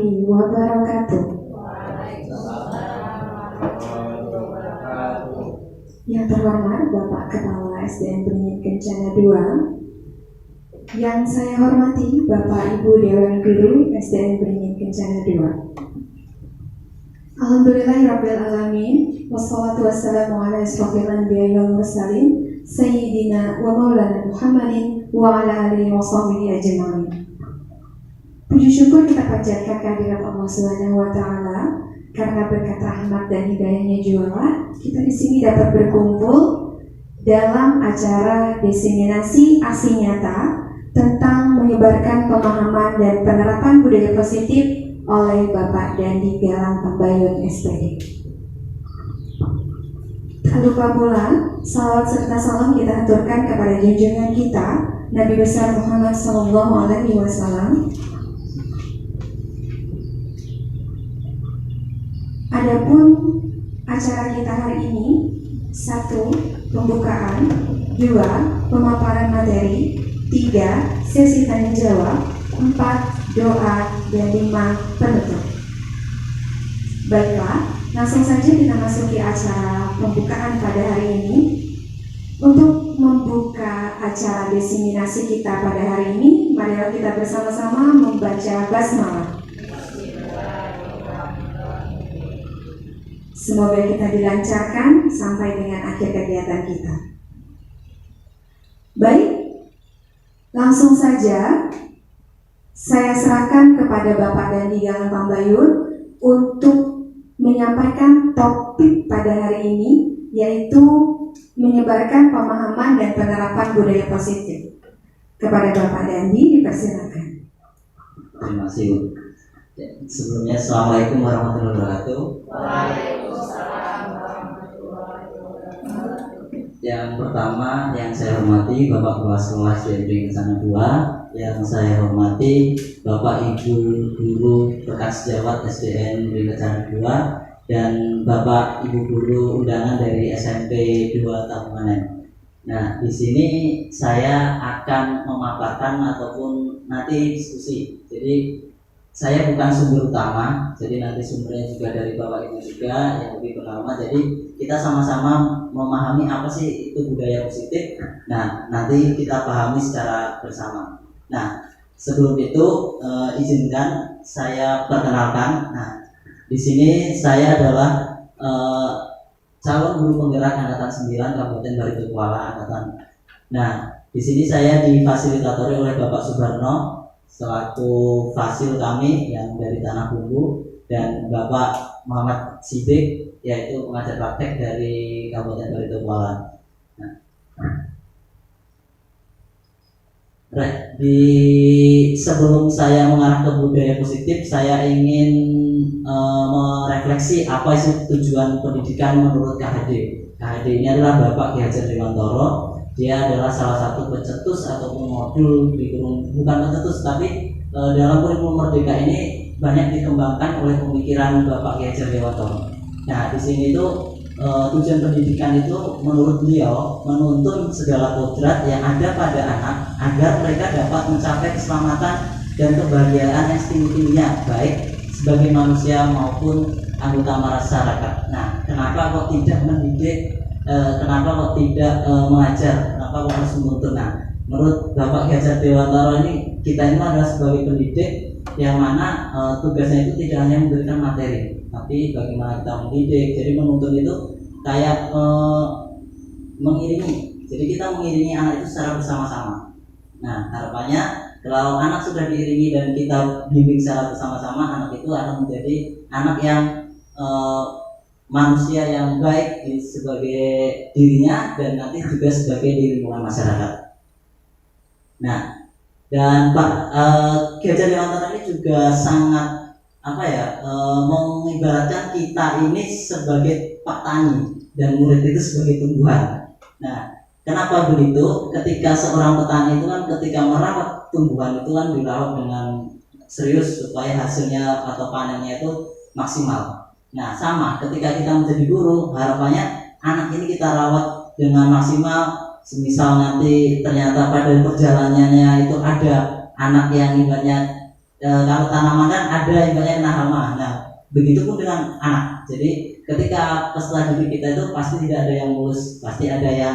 warahmatullahi wabarakatuh. Yang terhormat Bapak Kepala SDN Beringin Kencana II, yang saya hormati Bapak Ibu Dewan Guru SDN Beringin Kencana II. Alhamdulillahirabbil alamin, wassalatu wassalamu ala asyrofil anbiya'i wal mursalin sayyidina wa maulana Muhammadin wa ala alihi wa sahbihi ajma'in. Puji syukur kita panjatkan kehadirat Allah Subhanahu wa taala karena berkat rahmat dan hidayahnya juga kita di sini dapat berkumpul dalam acara diseminasi aksi nyata tentang menyebarkan pemahaman dan penerapan budaya positif oleh Bapak Dandi Galang Tambayun SPD. Tak lupa pula salawat serta salam kita aturkan kepada junjungan kita Nabi besar Muhammad SAW. Adapun acara kita hari ini, 1. Pembukaan, 2. Pemaparan materi, 3. Sesi tanya jawab, 4. Doa, dan 5. Penutup. Baiklah, langsung saja kita masuki acara pembukaan pada hari ini. Untuk membuka acara diseminasi kita pada hari ini, marilah kita bersama-sama membaca basmalah. Semoga kita dilancarkan sampai dengan akhir kegiatan kita. Baik, langsung saja saya serahkan kepada Bapak Dandi Galang Tambayun untuk menyampaikan topik pada hari ini, yaitu menyebarkan pemahaman dan penerapan budaya positif. Kepada Bapak Dandi, dipersilakan. Terima kasih. Sebelumnya, Assalamualaikum warahmatullahi wabarakatuh. Waalaikumsalam warahmatullahi wabarakatuh. Yang pertama yang saya hormati Bapak Kepala Sekolah SDN Beringin Kencana II, yang saya hormati Bapak Ibu Guru bekas sejawat SDN Beringin Kencana II, dan Bapak Ibu Guru undangan dari SMP 2 Tabumanen. Nah, di sini saya akan memaparkan ataupun nanti diskusi. Jadi saya bukan sumber utama, jadi nanti sumbernya juga dari Bapak Ibu juga yang lebih pengalaman. Jadi kita sama-sama memahami apa sih itu budaya positif. Nah, nanti kita pahami secara bersama. Nah, sebelum itu izinkan saya perkenalkan. Nah, di sini saya adalah calon guru penggerak angkatan 9 Kabupaten Baritokuala angkatan. Nah, di sini saya difasilitatori oleh Bapak Subarno selaku fasil kami yang dari Tanah Bumbu, dan Bapak Muhammad Sidik yaitu pengajar praktek dari Kabupaten Baritokuala. Nah, sebelum saya mengarah ke budaya positif, saya ingin merefleksi apa sih tujuan pendidikan menurut KHD. KHD ini adalah Bapak Ki Hajar Dewantoro. Dia adalah salah satu pencetus ataupun modul kurikulum, bukan pencetus tapi dalam kurikulum Merdeka ini banyak dikembangkan oleh pemikiran Bapak Ki Hajar Dewantoro. Nah, di sini itu tujuan pendidikan itu menurut beliau menuntun segala kodrat yang ada pada anak agar mereka dapat mencapai keselamatan dan kebahagiaan yang setinggi-tingginya, baik sebagai manusia maupun anggota masyarakat. Nah, kenapa kok tidak mendidik? Kenapa kok tidak mengajar? Kenapa kok harus menuntun? Nah, menurut Bapak Ki Hajar Dewantoro ini, kita ini adalah sebagai pendidik yang mana tugasnya itu tidak hanya memberikan materi, tapi bagaimana kita mendidik. Jadi menuntun itu kayak mengiringi. Jadi kita mengiringi anak itu secara bersama-sama. Nah, harapannya kalau anak sudah diiringi dan kita bimbing secara bersama-sama, anak itu akan menjadi anak yang manusia yang baik sebagai dirinya dan nanti juga sebagai di lingkungan masyarakat. Nah, dan Pak Ki Hajar Dewantoro ini juga sangat mengibaratkan kita ini sebagai Pak Tani dan murid itu sebagai tumbuhan. Nah, kenapa begitu? Ketika seorang petani itu kan ketika merawat tumbuhan itu kan dirawat dengan serius supaya hasilnya atau panennya itu maksimal. Nah, sama ketika kita menjadi guru, harapannya anak ini kita rawat dengan maksimal. Semisal nanti ternyata pada perjalanannya itu ada anak yang ibaratnya kalau tanaman kan ada yang banyak kena hama. Nah, begitupun dengan anak. Jadi ketika peserta didik kita itu pasti tidak ada yang mulus, pasti ada yang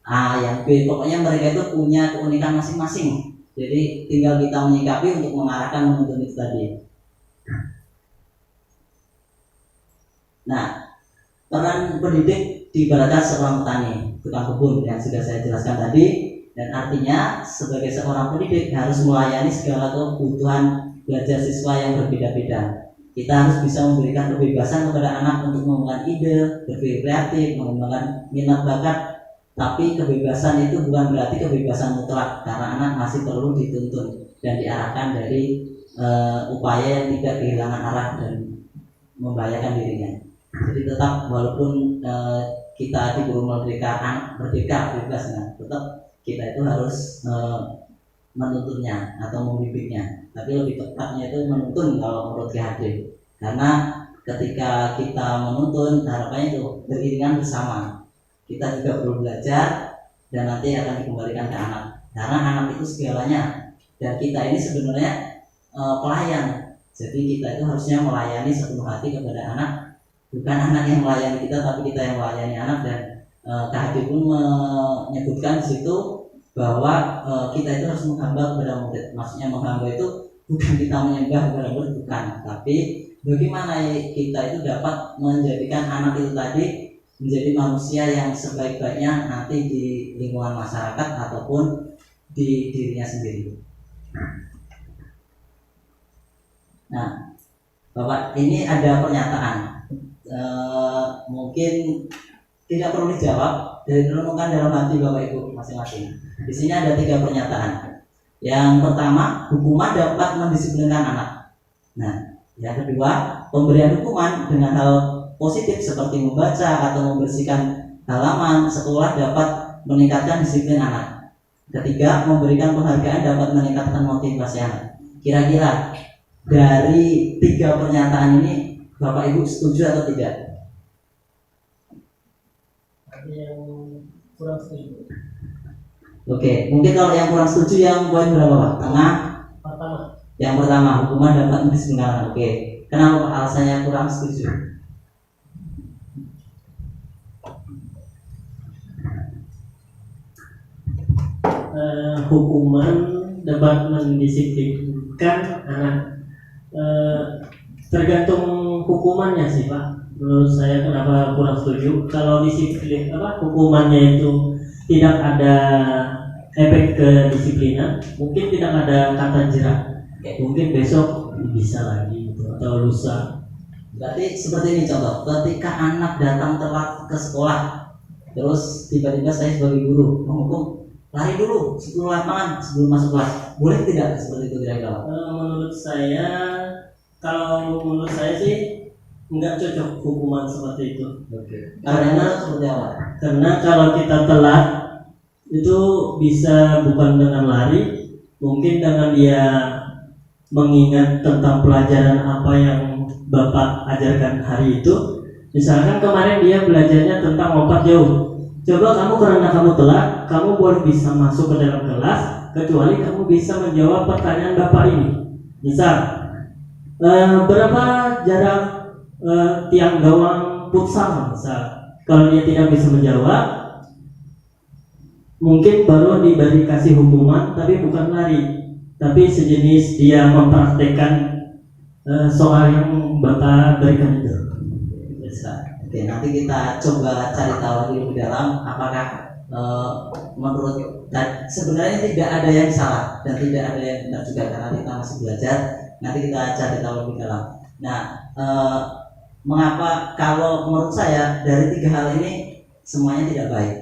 A, yang B. Pokoknya mereka itu punya keunikan masing-masing. Jadi tinggal kita menyikapi untuk mengarahkan menuntun itu tadi. Nah, peran pendidik diibaratkan seorang petani, tukang kebun yang sudah saya jelaskan tadi, dan artinya sebagai seorang pendidik harus melayani segala kebutuhan belajar siswa yang berbeda-beda. Kita harus bisa memberikan kebebasan kepada anak untuk mengembangkan ide, berpikir kreatif, mengembangkan minat bakat. Tapi kebebasan itu bukan berarti kebebasan mutlak, karena anak masih perlu dituntun dan diarahkan dari upaya yang tidak kehilangan arah dan membahayakan dirinya. Jadi tetap walaupun kita diberi merdeka bebas, nah, tetap kita itu harus menuntunnya atau membimbingnya. Tapi lebih tepatnya itu menuntun kalau menurut GHD. Karena ketika kita menuntun, harapannya itu beriringan bersama. Kita juga perlu belajar dan nanti akan dikembalikan ke anak. Karena anak itu segalanya dan kita ini sebenarnya pelayan. Jadi kita itu harusnya melayani sepenuh hati kepada anak. Bukan anak yang melayani kita, tapi kita yang melayani anak. Dan KHD pun menyebutkan di situ bahwa kita itu harus menghamba kepada murid. Maksudnya menghamba itu bukan kita menyembah kepada murid, bukan. Tapi bagaimana kita itu dapat menjadikan anak itu tadi menjadi manusia yang sebaik-baiknya nanti di lingkungan masyarakat ataupun di dirinya sendiri. Nah, Bapak, ini ada pernyataan. Mungkin tidak perlu dijawab, direnungkan dalam hati Bapak Ibu masing-masing. Di sini ada 3 pernyataan. Yang pertama, hukuman dapat mendisiplinkan anak. Nah, yang kedua, pemberian hukuman dengan hal positif seperti membaca atau membersihkan halaman sekolah dapat meningkatkan disiplin anak. Ketiga, memberikan penghargaan dapat meningkatkan motivasi anak. Kira-kira dari 3 pernyataan ini Bapak Ibu setuju atau tidak? Ada yang kurang setuju. Oke, mungkin kalau yang kurang setuju yang poin berapa Pak? Tengah? Pertama. Yang pertama, hukuman dapat mendisiplinkan. Oke, kenapa Pak alasannya kurang setuju? Hukuman dapat mendisiplinkan anak. Tergantung hukumannya sih Pak. Menurut saya kenapa kurang setuju. Kalau disiplin hukumannya itu tidak ada efek kedisiplinan, mungkin tidak ada kata jerak. Mungkin besok bisa lagi gitu, atau lusa. Berarti seperti ini contoh, ketika anak datang telat ke sekolah, terus tiba-tiba saya sebagai guru menghukum lari dulu 10 lapangan sebelum masuk kelas, boleh tidak seperti itu kira-kira? Menurut saya sih nggak cocok hukuman seperti itu. Oke. Karena seperti apa? Karena kalau kita telat itu bisa bukan dengan lari, mungkin dengan dia mengingat tentang pelajaran apa yang Bapak ajarkan hari itu. Misalkan kemarin dia belajarnya tentang lompat jauh. Coba kamu karena kamu telat, kamu boleh bisa masuk ke dalam kelas kecuali kamu bisa menjawab pertanyaan Bapak ini. Misal, berapa jarak tiang gawang futsal? Misal, kalau dia tidak bisa menjawab, mungkin baru diberi kasih hukuman, tapi bukan lari, tapi sejenis dia mempraktekkan soal yang Bapak berikan itu. Oke, nanti kita coba cari tahu lebih dalam apakah menurut sebenarnya tidak ada yang salah dan tidak ada yang benar juga karena kita masih belajar. Nanti kita cari tahu lebih dalam. Nah, mengapa kalau menurut saya dari 3 hal ini semuanya tidak baik?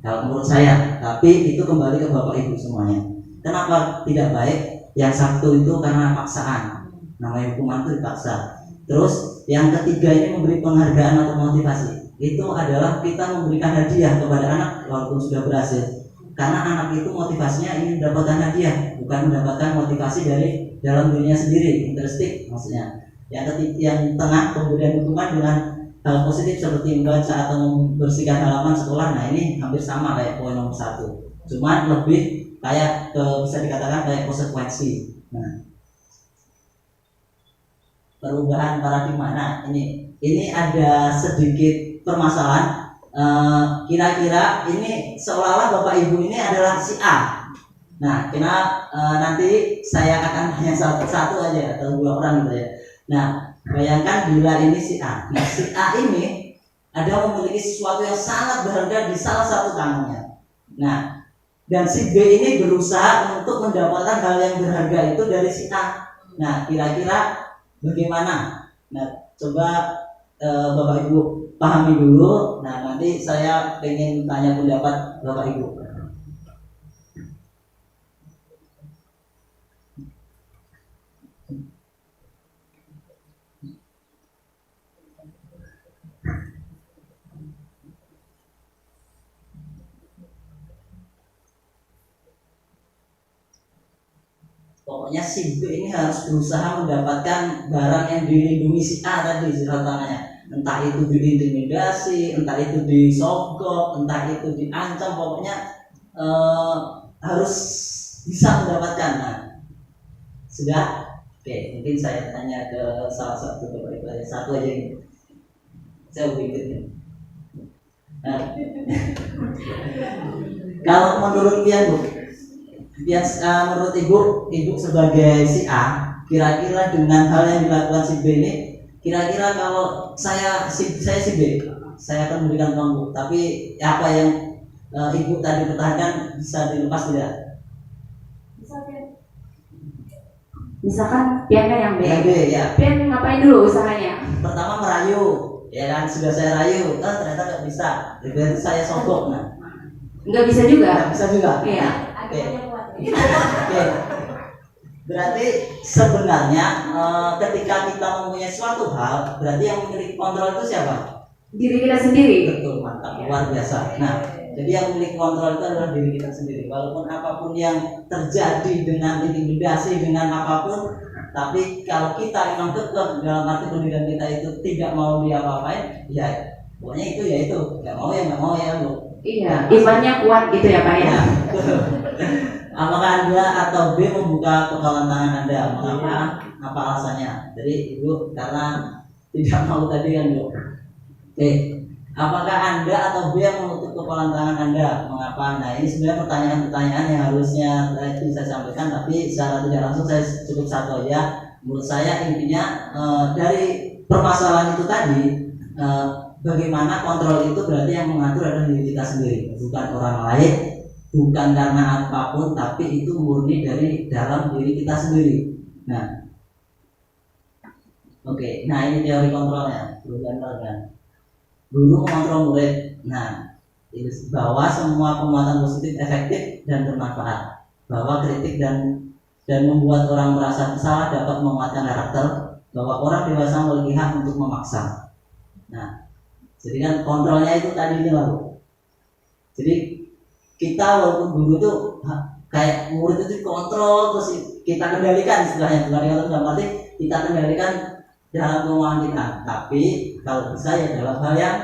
Kalau menurut saya, tapi itu kembali ke Bapak Ibu semuanya. Kenapa tidak baik? Yang satu itu karena paksaan. Namanya hukuman itu dipaksa. Terus yang ketiga ini memberi penghargaan atau motivasi. Itu adalah kita memberikan hadiah kepada anak walaupun sudah berhasil. Karena anak itu motivasinya ingin mendapatkan hadiah, bukan mendapatkan motivasi dari dalam dirinya sendiri, intrinsik maksudnya. Yang tengah pemberian hukuman dengan hal positif seperti membaca atau membersihkan halaman sekolah. Nah, ini hampir sama kayak poin nomor 1. Cuman lebih kayak bisa dikatakan kayak konsekuensi. Nah, perubahan paradigma. Nah, ini ada sedikit permasalahan. Kira-kira ini seolah-olah Bapak Ibu ini adalah si A. Nah, nanti saya akan hanya satu aja atau dua orang gitu ya. Nah, bayangkan bila ini si A. Nah, si A ini ada memiliki sesuatu yang sangat berharga di salah satu tangannya. Nah, dan si B ini berusaha untuk mendapatkan hal yang berharga itu dari si A. Nah, kira-kira bagaimana? Nah, coba Bapak Ibu pahami dulu. Nah, nanti saya pengen tanya pendapat Bapak Ibu. Pokoknya si B ini harus berusaha mendapatkan barang yang dilindungi si A tadi tangannya. Entah itu diintimidasi, entah itu disogok, entah itu diancam, pokoknya harus bisa mendapatkan. Nah, sudah? Oke, mungkin saya tanya ke salah satu Bapak Ibu, satu aja ini. Saya berikutnya. Nah, kalau menurut dia Bu, menurut ibu sebagai si A, kira-kira dengan hal yang dilakukan si B ini, kira-kira kalau saya si B, saya akan memberikan uang Bu. Tapi apa yang ibu tadi pertahankan bisa dilepas tidak? Misalkan Pian kan yang B. Yang B ya. Pian ngapain dulu usahanya? Pertama merayu, ya kan, sudah saya rayu, ternyata nggak bisa. Berarti saya sogok. Nah, Nggak bisa juga. nggak bisa juga. Iya. Oke. Oke. Berarti sebenarnya ketika kita mempunyai suatu hal, berarti yang memiliki kontrol itu siapa? Diri kita sendiri. Betul, mantap, luar biasa. Nah, jadi yang memiliki kontrol itu adalah diri kita sendiri. Walaupun apapun yang terjadi dengan intimidasi, dengan apapun, tapi kalau kita memang kekeh dalam arti pendidikan kita itu tidak mau diapa-apain, ya pokoknya itu ya itu, nggak mau ya Bu. Iya. Imannya kuat gitu ya Pak ya. Nah, apakah Anda atau B membuka kepala tangan Anda? Mengapa? Apa alasannya? Jadi Ibu karena tidak mau tadi kan Bu. Oke, apakah Anda atau B yang menutup kepala tangan Anda? Mengapa? Nah, ini sebenarnya pertanyaan-pertanyaan yang harusnya saya sampaikan, tapi secara tidak langsung saya cukup satu aja. Menurut saya intinya dari permasalahan itu tadi, bagaimana kontrol itu berarti yang mengatur adalah diri kita sendiri, bukan orang lain, bukan karena apapun, tapi itu murni dari dalam diri kita sendiri. Nah, oke. Nah, ini teori kontrolnya, guru mengontrol murid. Nah, itu bahwa semua penguatan positif efektif dan bermanfaat, bahwa kritik dan membuat orang merasa bersalah dapat menguatkan karakter, bahwa orang dewasa memiliki hak untuk memaksa. Nah, jadi kan kontrolnya itu tadi lalu. Jadi kita walaupun guru tuh kayak murid itu kontrol, terus kita kendalikan istilahnya, bukan kontrol dalam arti kita kendalikan dalam kemauan kita. Tapi kalau bisa ya dalam hal yang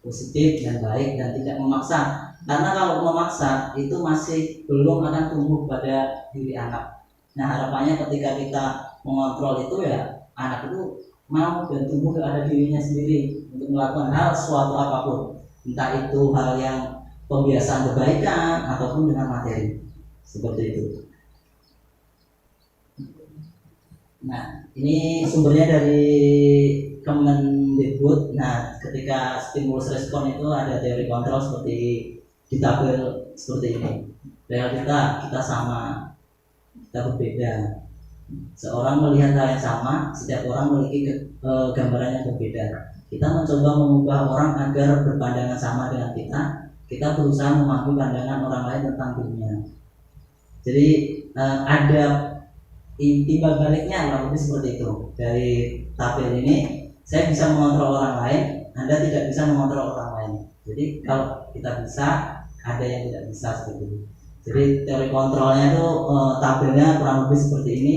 positif dan baik dan tidak memaksa. Karena kalau memaksa itu masih belum akan tumbuh pada diri anak. Nah, harapannya ketika kita mengontrol itu ya anak itu mau dan tumbuh kepada dirinya sendiri untuk melakukan hal suatu apapun, entah itu hal yang pembiasaan kebaikan ataupun dengan materi seperti itu. Nah, ini sumbernya dari Kemendikbud. Nah, ketika stimulus respon itu ada teori kontrol seperti di tabel seperti ini. Realita kita sama, kita berbeda. Seorang melihat hal yang sama, setiap orang memiliki gambaran yang berbeda. Kita mencoba mengubah orang agar berpandangan sama dengan kita. Kita berusaha memahami pandangan orang lain tentang dunia. Jadi ada timbal baliknya kurang lebih seperti itu. Dari tabel ini, saya bisa mengontrol orang lain, Anda tidak bisa mengontrol orang lain. Jadi kalau kita bisa, ada yang tidak bisa seperti itu. Jadi teori kontrolnya itu tabelnya kurang lebih seperti ini.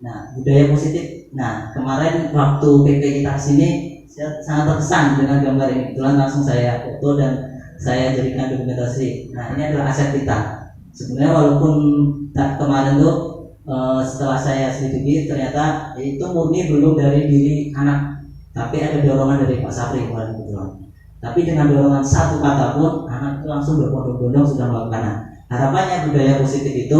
Nah, budaya positif. Nah, kemarin waktu PP kita sini saya sangat terkesan dengan gambar ini. Kebetulan langsung saya foto dan saya jadikan dokumentasi. Nah, ini adalah aset kita. Sebenarnya walaupun kemarin tuh setelah saya selidiki ternyata itu murni belum dari diri anak, tapi ada dorongan dari Pak Sapri kemarin kebetulan. Tapi dengan dorongan satu kata pun anak itu langsung berbondong-bondong sudah melakukan. Harapannya budaya positif itu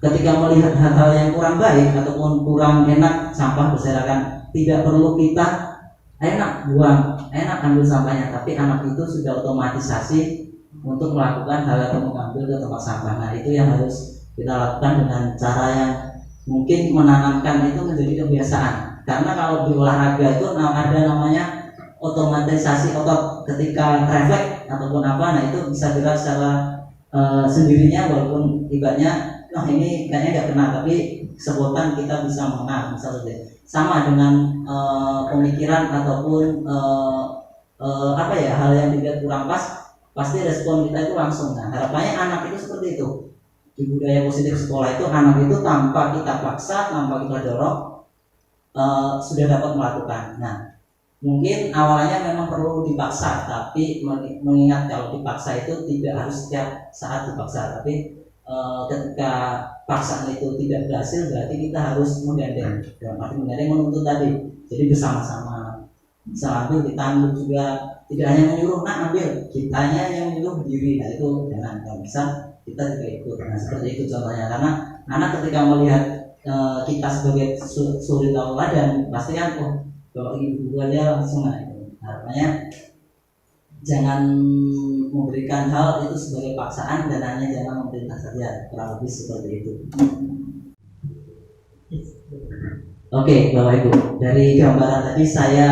ketika melihat hal-hal yang kurang baik ataupun kurang enak, sampah berserakan, tidak perlu kita enak buang, enak ambil sampahnya, tapi anak itu sudah otomatisasi untuk melakukan hal atau mengambil ke tempat sampah. Nah itu yang harus kita lakukan dengan cara yang mungkin menanamkan itu menjadi kebiasaan. Karena kalau di olahraga itu ada namanya otomatisasi otot, ketika refleks ataupun apa, nah itu bisa gerak secara sendirinya, walaupun ibaratnya ini kayaknya nggak kena, tapi spontan kita bisa mengenal misalnya. Sama dengan pemikiran ataupun apa ya, hal yang tidak kurang pas, pasti respon kita itu langsung. Nah harapannya anak itu seperti itu. Di budaya positif sekolah itu anak itu tanpa kita paksa, tanpa kita dorong sudah dapat melakukan. Nah mungkin awalnya memang perlu dipaksa, tapi mengingat kalau dipaksa itu tidak harus setiap saat dipaksa, tapi ketika paksaan itu tidak berhasil berarti kita harus menggandeng. Dalam arti menggandeng menuntut tadi, jadi bersama-sama. Bisa ambil, kita ambil juga, tidak hanya menyuruh nak ambil, kitanya yang menyuruh berdiri. Nah itu jangan, kalau bisa kita juga ikut. Nah seperti itu contohnya, karena anak ketika melihat kita sebagai suri tauladan pasti kan kalau ibu dia langsung naik. Harapannya jangan memberikan hal itu sebagai paksaan dan hanya jangan memerintah saja, kurang lebih seperti itu. Oke, Bapak Ibu, dari gambaran tadi saya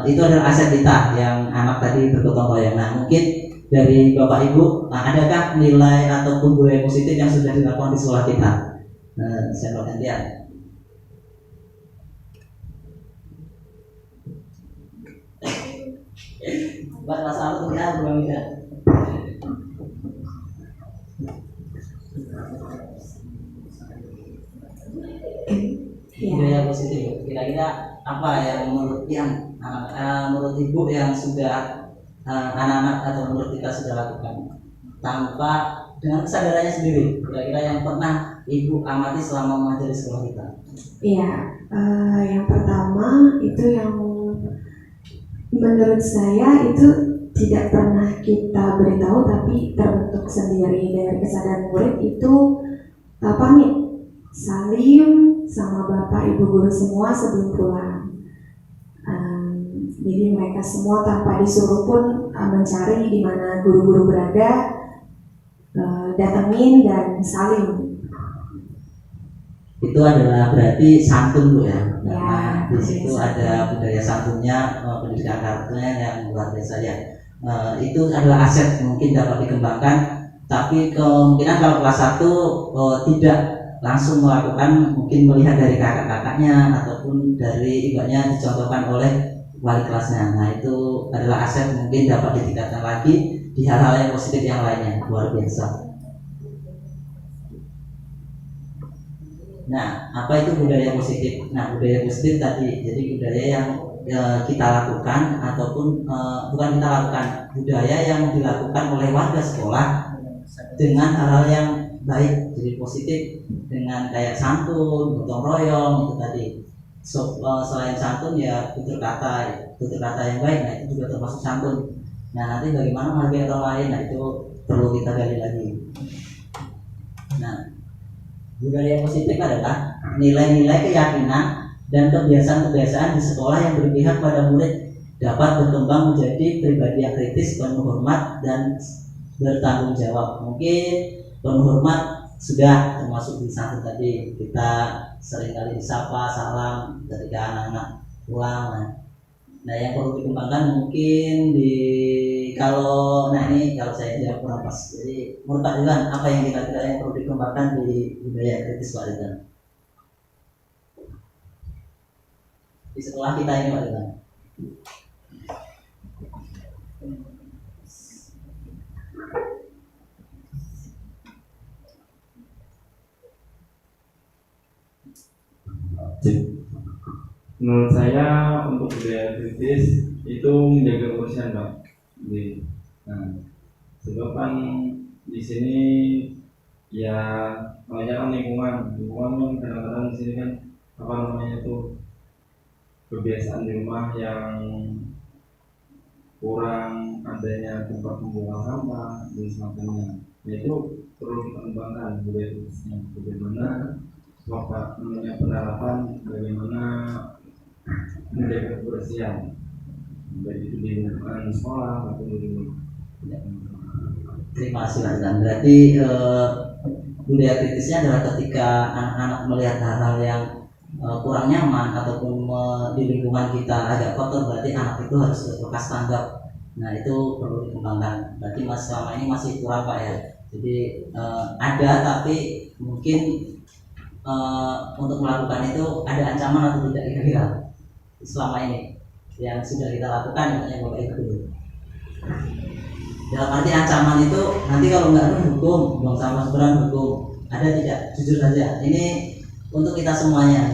itu adalah aset kita yang anak tadi bergotong royong. Nah mungkin dari Bapak Ibu, adakah nilai ataupun budaya positif yang sudah dilakukan di sekolah kita? Saya bergantian. Buat masalah tuh ya, belum ya. Budaya positif, kira-kira apa yang menurut menurut ibu yang sudah anak-anak atau menurut kita sudah lakukan tanpa dengan kesadarannya sendiri, kira-kira yang pernah ibu amati selama mengajar di sekolah kita? Iya, yang pertama itu yang menurut saya itu tidak pernah kita beritahu tapi terbentuk sendiri dari kesadaran murid itu pamit salim sama bapak ibu guru semua sebelum pulang. Jadi mereka semua tanpa disuruh pun mencari di mana guru-guru berada, datengin dan salim. Itu adalah berarti santun Bu ya, karena Ya, di situ ada budaya santunnya, pendidikan karakternya yang luar biasa ya. Itu adalah aset mungkin dapat dikembangkan, tapi kemungkinan kalau kelas 1 tidak langsung melakukan, mungkin melihat dari kakak-kakaknya ataupun dari ibaratnya dicontohkan oleh wali kelasnya. Nah itu adalah aset mungkin dapat ditingkatkan lagi di hal-hal yang positif yang lainnya, luar biasa. Nah, apa itu budaya positif? Nah, budaya positif tadi, jadi budaya yang kita lakukan ataupun bukan kita lakukan, budaya yang dilakukan oleh warga sekolah dengan hal-hal yang baik, jadi positif, dengan kayak santun, gotong royong itu tadi. Selain santun ya tutur kata yang baik, nah itu juga termasuk santun. Nah, nanti bagaimana menghargai orang lain, nah itu perlu kita gali lagi. Nah, budaya positif adalah nilai-nilai keyakinan dan kebiasaan-kebiasaan di sekolah yang berpihak pada murid dapat berkembang menjadi pribadi yang kritis, penuh hormat dan bertanggung jawab. Mungkin penuh hormat sudah termasuk di santun tadi, kita seringkali disapa, salam ketika anak-anak pulang. Nah yang perlu dikembangkan mungkin kalau saya jawab kurang pas. Jadi menurut Pak Dilan, apa yang kira-kira yang perlu dikembangkan di budaya kritis Pak Dilan? Di sekolah kita ini Pak Dilan. Menurut saya untuk budaya kritis itu menjaga kebersihan Pak. Nah, sebab kan di sini ya banyak kan lingkungan kan kadang-kadang di sini kan apa namanya tuh kebiasaan di rumah yang kurang adanya tempat pembuangan sampah dan semacamnya. Nah, itu perlu kita kembangkan budaya turisnya. Bagaimana bapak namanya penerapan, bagaimana menjaga kebersihan baik itu di lingkungan sekolah maupun di rumah. Terima kasih Mas Dan. Berarti budaya kritisnya adalah ketika anak-anak melihat hal-hal yang kurang nyaman ataupun di lingkungan kita agak kotor, berarti anak itu harus lekas tanggap. Nah itu perlu dikembangkan. Berarti Mas selama ini masih kurang Pak ya. Jadi ada tapi mungkin untuk melakukan itu ada ancaman atau tidak kira-kira selama ini yang sudah kita lakukan yang Bapak Ibu. Dalam arti ancaman itu nanti kalau nggak hukum, buang sampah sembarangan hukum. Ada tidak? Jujur saja. Ini untuk kita semuanya.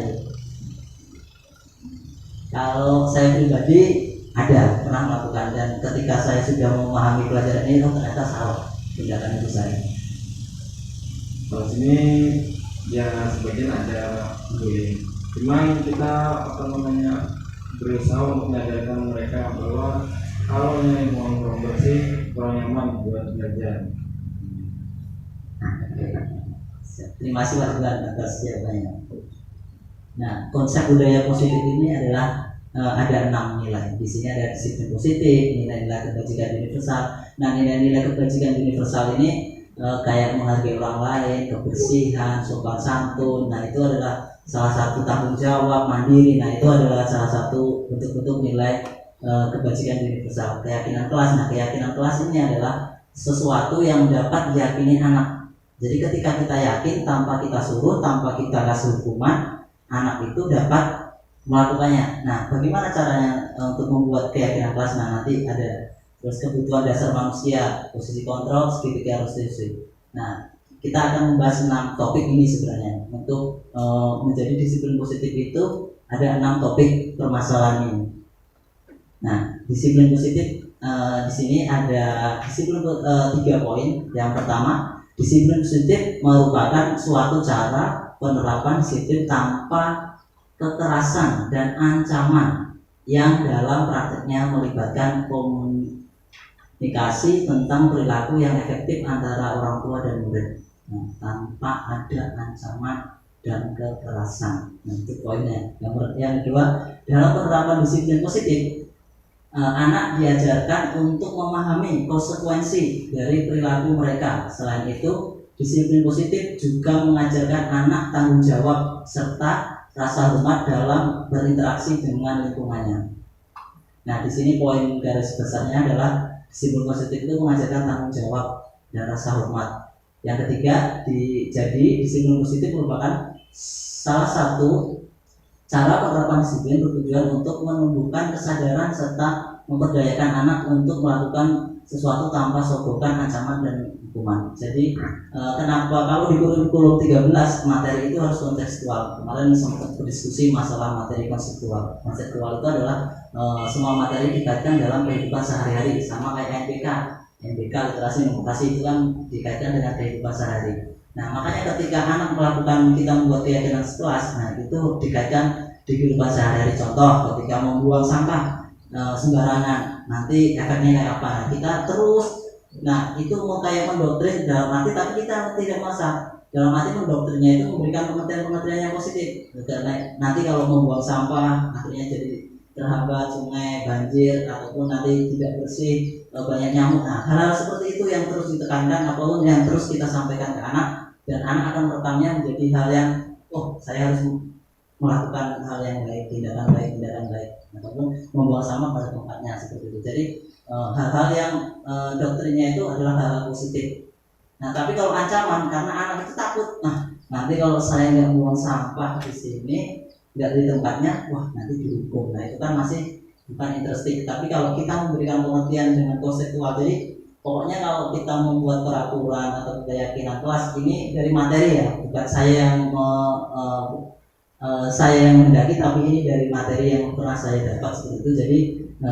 Kalau saya pribadi ada pernah melakukan dan ketika saya sudah memahami pelajaran ini, ternyata salah tindakan itu saya. Kalau sini ya sebagian ada bullying. Cuman kita apa namanya berusaha untuk menyadarkan mereka bahwa kalau lingkungan kurang bersih, kurang nyaman buat belajar. Terima kasih Pak Tuhan atas jawabannya. Nah, konsep budaya positif ini adalah ada 6 nilai. Di sini ada disiplin positif, nilai-nilai kebajikan universal. Nah, nilai-nilai kebajikan universal ini kayak menghargai orang lain, kebersihan, sopan santun. Nah, itu adalah salah satu tanggung jawab, mandiri. Nah, itu adalah salah satu bentuk-bentuk nilai kebajikan universal. Keyakinan kelas. Nah, keyakinan kelas ini adalah sesuatu yang dapat diyakini anak. Jadi ketika kita yakin tanpa kita suruh, tanpa kita kasih hukuman, anak itu dapat melakukannya. Nah, bagaimana caranya untuk membuat keyakinan kelas? Nah, nanti ada terus kebutuhan dasar manusia, posisi kontrol, segitiga restitusi. Nah, kita akan membahas 6 topik ini sebenarnya. Untuk menjadi disiplin positif itu ada 6 topik permasalahan ini. Nah, disiplin positif di sini ada disiplin 3 poin. Yang pertama, disiplin positif merupakan suatu cara penerapan disiplin tanpa kekerasan dan ancaman yang dalam prakteknya melibatkan komunikasi tentang perilaku yang efektif antara orang tua dan murid. Nah, tanpa ada ancaman dan kekerasan. Nah, itu poinnya. Yang kedua, dalam penerapan disiplin positif anak diajarkan untuk memahami konsekuensi dari perilaku mereka. Selain itu, disiplin positif juga mengajarkan anak tanggung jawab serta rasa hormat dalam berinteraksi dengan lingkungannya. Nah, di sini poin garis besarnya adalah disiplin positif itu mengajarkan tanggung jawab dan rasa hormat. Yang ketiga, jadi disiplin positif merupakan salah satu cara penerapan disiplin bertujuan untuk menumbuhkan kesadaran serta memperdayakan anak untuk melakukan sesuatu tanpa sogokan, ancaman, dan hukuman. Jadi kenapa kalau di kurikulum 13 materi itu harus kontekstual? Kemarin sempat berdiskusi masalah materi konseptual. Konseptual itu adalah semua materi dikaitkan dalam kehidupan sehari-hari, sama kayak NBK literasi demokrasi itu kan dikaitkan dengan kehidupan sehari-hari. Nah, makanya ketika anak melakukan kita membuat keyakinan sekelas, nah itu dikaitkan di kehidupan sehari-hari. Contoh, ketika membuang sampah sembarangan, nanti efeknya kayak apa? Nah, kita terus, nah itu mau kayak mendoktrin dalam arti, tapi kita tidak masak. Dalam arti mendoktrinnya itu memberikan pengertian-pengertian yang positif. Karena nanti kalau membuang sampah, akhirnya jadi terhambat sungai, banjir, ataupun nanti tidak bersih, banyak nyamuk. Nah, hal-hal seperti itu yang terus ditekankan, ataupun yang terus kita sampaikan ke anak, dan anak akan merekamnya menjadi hal yang, oh saya harus melakukan hal yang baik, tindakan baik, ataupun membuang sampah pada tempatnya seperti itu. Jadi hal-hal yang doktrinnya itu adalah hal positif. Nah, tapi kalau ancaman, karena anak itu takut, nah nanti kalau saya nggak buang sampah di sini, nggak di tempatnya, wah nanti dihukum. Nah itu kan masih bukan interesting. Tapi kalau kita memberikan pengertian dengan konseptual, jadi pokoknya kalau kita membuat peraturan atau keyakinan kelas ini dari materi ya, bukan saya yang mendaki, tapi ini dari materi yang pernah saya dapat seperti itu. Jadi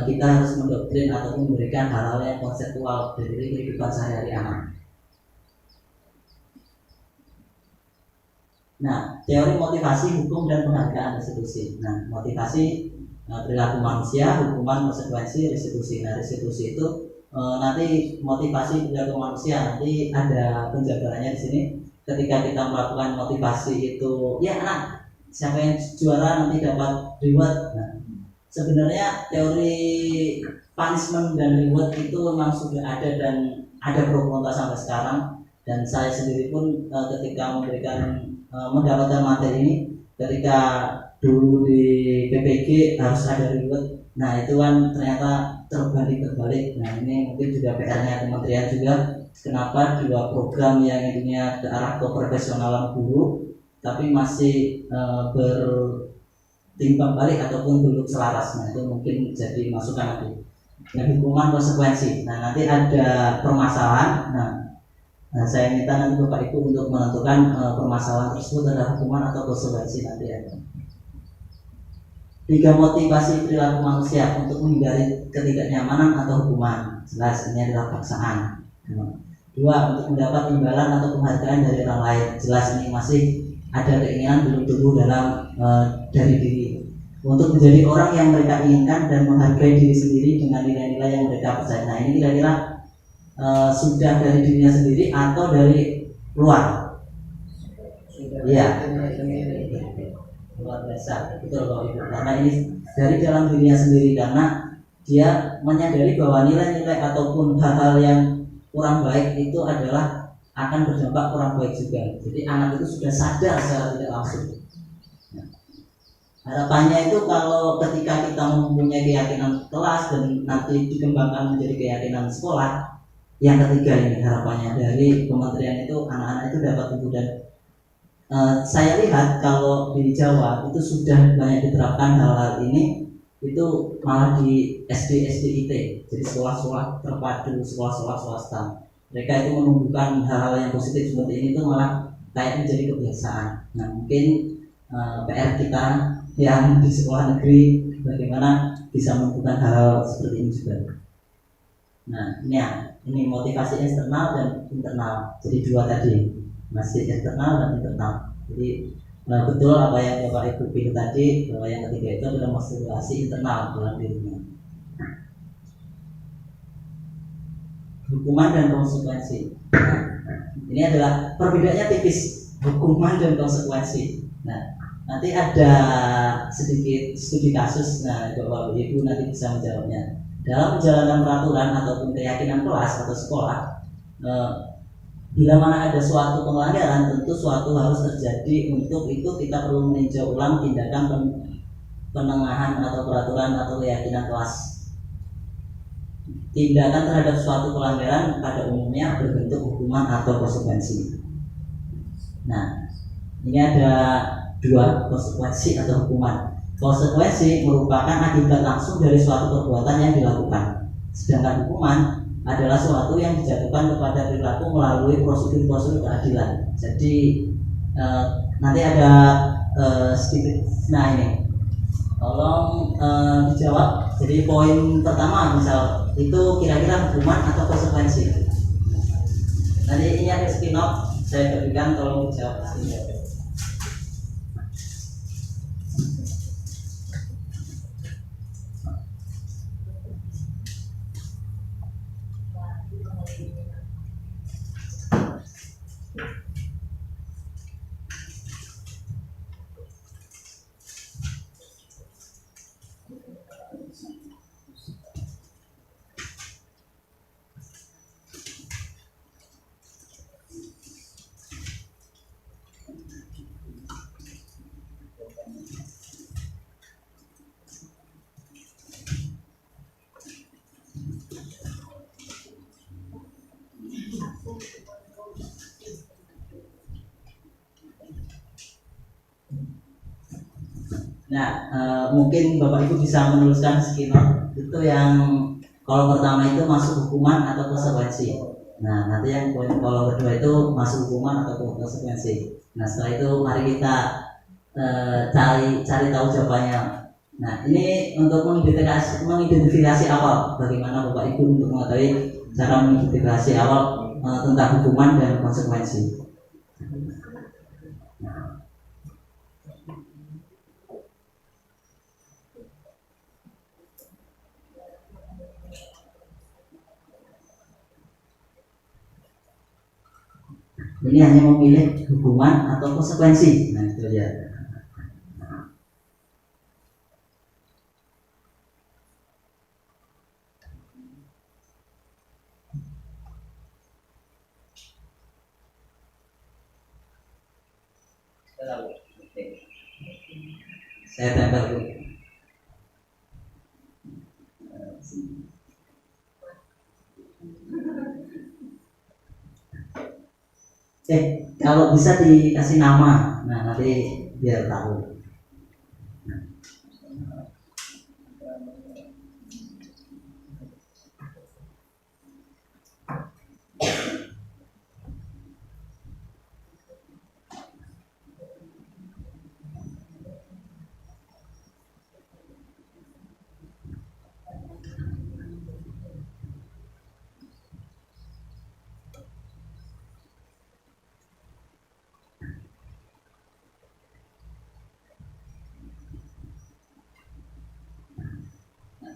kita harus mendoktrin atau memberikan hal-hal yang konseptual dari kehidupan sehari-hari anak. Nah, teori motivasi, hukum dan penghargaan restitusi. Nah, motivasi perilaku manusia, hukuman, konsekuensi, restitusi. Nah, restitusi itu nanti motivasi perilaku manusia nanti ada penjabarannya di sini. Ketika kita melakukan motivasi itu, ya anak siapa yang juara nanti dapat reward. Nah, sebenarnya teori punishment dan reward itu memang sudah ada dan ada pro kontra sampai sekarang. Dan saya sendiri pun ketika mendapatkan materi ini, ketika dulu di PPG harus ada reward, nah itu kan ternyata terbalik. Nah ini mungkin juga PR-nya kementerian juga, kenapa dua program yang intinya ke arah keprofesionalan guru tapi masih bertimbang balik ataupun belum selaras. Nah itu mungkin jadi masukan nanti. Nah, hukuman konsekuensi. Nah nanti ada permasalahan. Nah, saya minta nanti Bapak Ibu untuk menentukan permasalahan tersebut ada hukuman atau konsekuensi nanti ada. 3 motivasi perilaku manusia untuk menghindari ketidaknyamanan atau hukuman. Jelas ini adalah paksaan. 2. Untuk mendapat imbalan atau penghargaan dari orang lain. Jelas ini masih ada keinginan belum tumbuh dalam dari diri. Untuk menjadi orang yang mereka inginkan dan menghargai diri sendiri dengan nilai-nilai yang mereka percaya. Nah ini kira-kira sudah dari dirinya sendiri atau dari luar? Iya, luar biasa, betul Bapak Ibu. Karena ini dari dalam dirinya sendiri, karena dia menyadari bahwa nilai-nilai ataupun hal-hal yang kurang baik itu adalah akan berdampak kurang baik juga. Jadi anak itu sudah sadar secara tidak langsung. Harapannya itu kalau ketika kita mempunyai keyakinan kelas dan nanti dikembangkan menjadi keyakinan sekolah. Yang ketiga ini harapannya dari kementerian itu anak-anak itu dapat tumbuh dan saya lihat kalau di Jawa itu sudah banyak diterapkan hal-hal ini, itu malah di SD-SD IT, jadi sekolah-sekolah terpadu, sekolah-sekolah swasta. Mereka itu menumbuhkan hal-hal yang positif seperti ini itu malah kayak menjadi kebiasaan. Nah mungkin PR kita yang di sekolah negeri bagaimana bisa menumbuhkan hal-hal seperti ini juga. Nah ini motivasi eksternal dan internal. Jadi 2 tadi, masih eksternal dan internal. Jadi betul apa yang Bapak Ibu pilih tadi, bahwa yang ketiga itu adalah motivasi internal dalam dirinya. Hukuman dan konsekuensi. Nah, ini adalah perbedaannya tipis, hukuman dan konsekuensi. Nah, nanti ada sedikit studi kasus. Nah, Bapak Ibu nanti bisa menjawabnya. Dalam menjalankan peraturan ataupun keyakinan kelas atau sekolah, bila mana ada suatu pelanggaran, tentu suatu harus terjadi. Untuk itu kita perlu meninjau ulang tindakan penengahan atau peraturan atau keyakinan kelas. Tindakan terhadap suatu pelanggaran pada umumnya berbentuk hukuman atau konsekuensi. Nah, ini ada 2, konsekuensi atau hukuman. Konsekuensi merupakan akibat langsung dari suatu perbuatan yang dilakukan. Sedangkan hukuman adalah suatu yang dijatuhkan kepada perilaku melalui prosedur-prosedur keadilan. Jadi nanti ada sedikit. Nah ini, tolong dijawab. Jadi poin pertama misal itu kira-kira hukuman atau konsekuensi. Nanti ini ada spin-off, saya berikan, tolong dijawab. Nah, mungkin Bapak Ibu bisa menuliskan skinot itu yang kolom pertama itu masuk hukuman atau konsekuensi. Nah, nanti yang kolom kedua itu masuk hukuman atau konsekuensi. Nah, setelah itu mari kita cari tahu jawabannya. Nah, ini untuk mengidentifikasi awal. Bagaimana Bapak Ibu untuk mengetahui cara mengidentifikasi awal tentang hukuman dan konsekuensi. Ini hanya memilih hukuman atau konsekuensi. Nah itu ya. Saya tempel dulu. Kalau bisa dikasih nama, nah nanti biar tahu.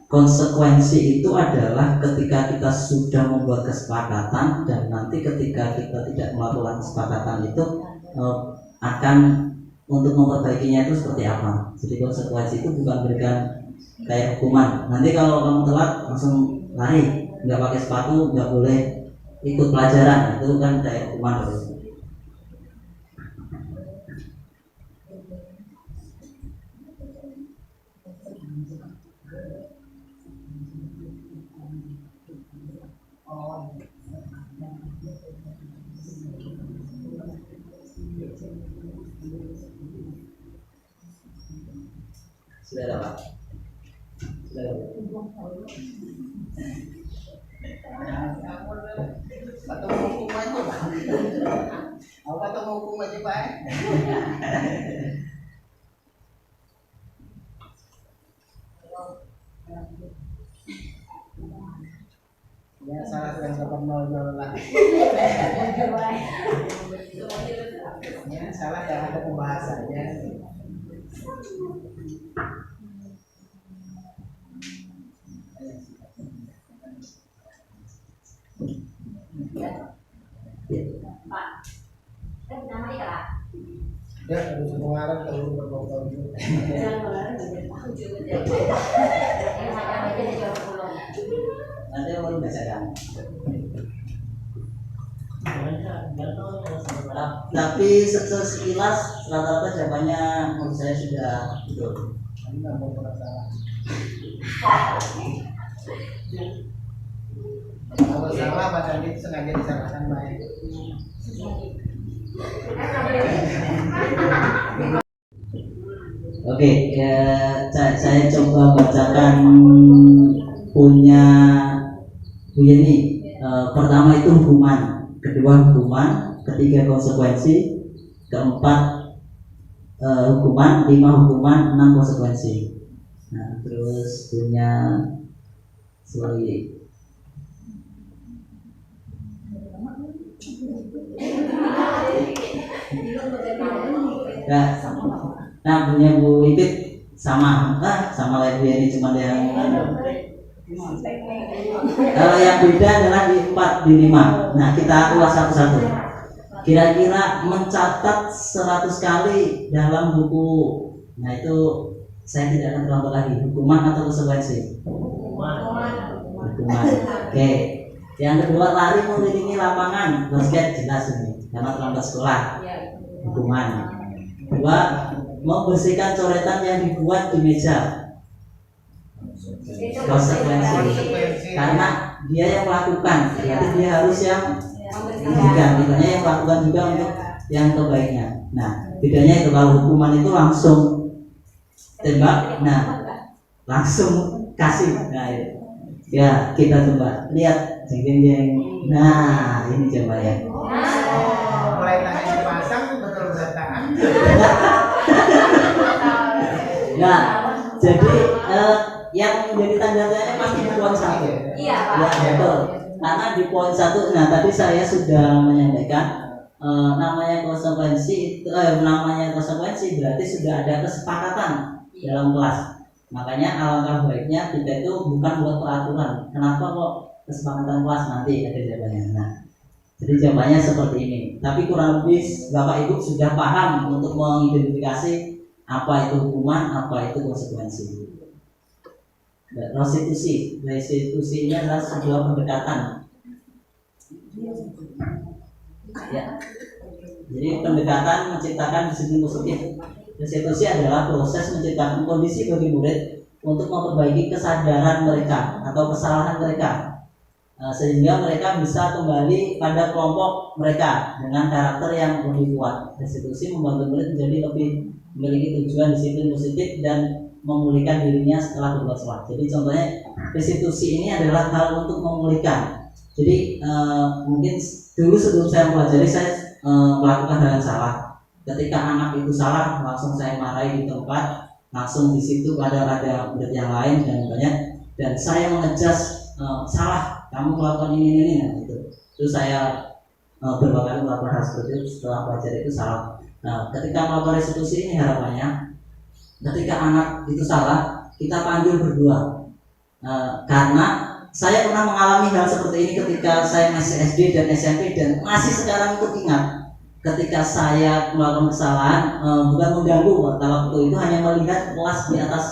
Konsekuensi itu adalah ketika kita sudah membuat kesepakatan dan nanti ketika kita tidak melakukan kesepakatan itu akan untuk memperbaikinya itu seperti apa. Jadi konsekuensi itu bukan berikan kayak hukuman. Nanti kalau kamu telat langsung lari, nggak pakai sepatu, nggak boleh ikut pelajaran, itu kan kayak hukuman. Sudah ada Pak? Sudah ada. Ketemu hukum aja Pak. Aku ketemu hukum aja Pak. Ya salah sudah dapat 0 lah. Ya salah yang ada pembahasannya. Ya, harus pengarang kalau berbohong itu. Nanti baru bacakan. Tapi sekilas rata-rata jawabannya menurut saya sudah betul. Ini nggak mau pernah salah. Kalau salah badan itu sengaja disalahkan baik. Oke, ya, saya coba bacakan punya Bu Yeni. Pertama itu hukuman, kedua hukuman, ketiga konsekuensi, keempat hukuman, 5 hukuman, 6 konsekuensi. Nah, terus punya sorry. Nah, punya Bu Ipit sama kayak Bu Yeni, cuma yang yang beda adalah di 4, di 5. Nah, kita ulas satu-satu. Kira-kira mencatat 100 kali dalam buku. Nah, itu saya tidak akan terlambat lagi. Hukuman atau konsekuensi? Hukuman. Oke. Yang kedua, lari mengelilingi lapangan basket, jelas ini karena terlambat sekolah. Hukuman. Kedua, membersihkan coretan yang dibuat di meja. Konsekuensi. Karena dia yang melakukan, berarti dia harus yang membersihkan. Bedanya yang melakukan juga untuk yang terbaiknya. Nah, bedanya itu kalau hukuman itu langsung tembak, nah langsung kasih. Nah, ya kita coba lihat jeng. Nah, ini coba ya. Mulai tangan dipasang betul tangan. Nah, jadi yang menjadi tanda tanya pasti di poin 1. Iya, Pak. Ya, betul. Karena di poin 1, nah tadi saya sudah menyampaikan namanya konsekuensi berarti sudah ada kesepakatan dalam kelas. Makanya alangkah baiknya kita itu bukan buat peraturan. Kenapa kok kesepakatan kelas, nanti ada jawabannya. Nah, Jadi jawabannya seperti ini. Tapi kurang lebih Bapak Ibu sudah paham untuk mengidentifikasi apa itu hukuman, apa itu konsekuensi. Restitusi ini adalah sebuah pendekatan. Ya. Jadi pendekatan menciptakan disiplin positif. Restitusi adalah proses menciptakan kondisi bagi murid untuk memperbaiki kesadaran mereka atau kesalahan mereka, sehingga mereka bisa kembali pada kelompok mereka dengan karakter yang lebih kuat. Restitusi membantu murid menjadi lebih memiliki tujuan disiplin positif dan memulihkan dirinya setelah berbuat salah. Jadi contohnya restitusi ini adalah hal untuk memulihkan. Jadi mungkin dulu sebelum saya mempelajari saya melakukan hal yang salah. Ketika anak itu salah, langsung saya marahi di tempat, langsung di situ ada murid yang lain dan banyak, dan saya mengejas salah, kamu melakukan ini nah, gitu. Terus saya beberapa kali melakukan hal seperti itu. Setelah belajar itu salah. Nah, ketika melakukan restitusi ini harapannya, ketika anak itu salah, kita panggil berdua. Karena saya pernah mengalami hal seperti ini ketika saya masih SD dan SMP dan masih sekarang itu ingat. Ketika saya melakukan kesalahan, bukan mengganggu, waktu itu hanya melihat kelas di atas,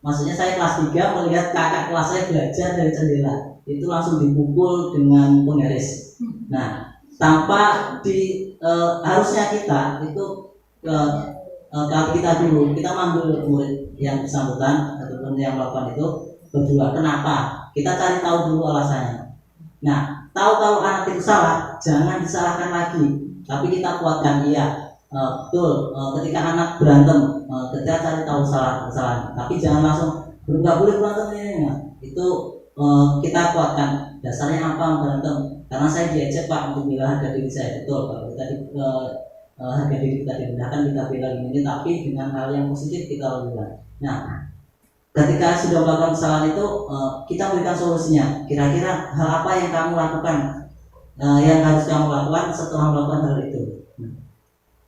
maksudnya saya kelas 3 melihat kakak kelas saya belajar dari jendela, itu langsung dipukul dengan penggaris. Nah, tanpa harusnya kita itu kalau kita dulu kita manggil murid yang bersangkutan ataupun yang melakukan itu berdua. Kenapa? Kita cari tahu dulu alasannya. Nah, tahu kalau anak itu salah, jangan disalahkan lagi, tapi kita kuatkan. Iya, betul. Ketika anak berantem, kita cari tahu kesalahan, tapi jangan langsung nggak boleh berantem ini. Itu kita kuatkan. Dasarnya apa berantem? Karena saya diajak Pak untuk bela harga diri saya. Betul. Kalau tadi harga diri kita direndahkan, kita bela ini, tapi dengan hal yang positif kita lakukan. Nah, ketika sudah melakukan kesalahan itu, kita berikan solusinya. Kira-kira hal apa yang kamu lakukan, yang harus kamu lakukan setelah melakukan hal itu.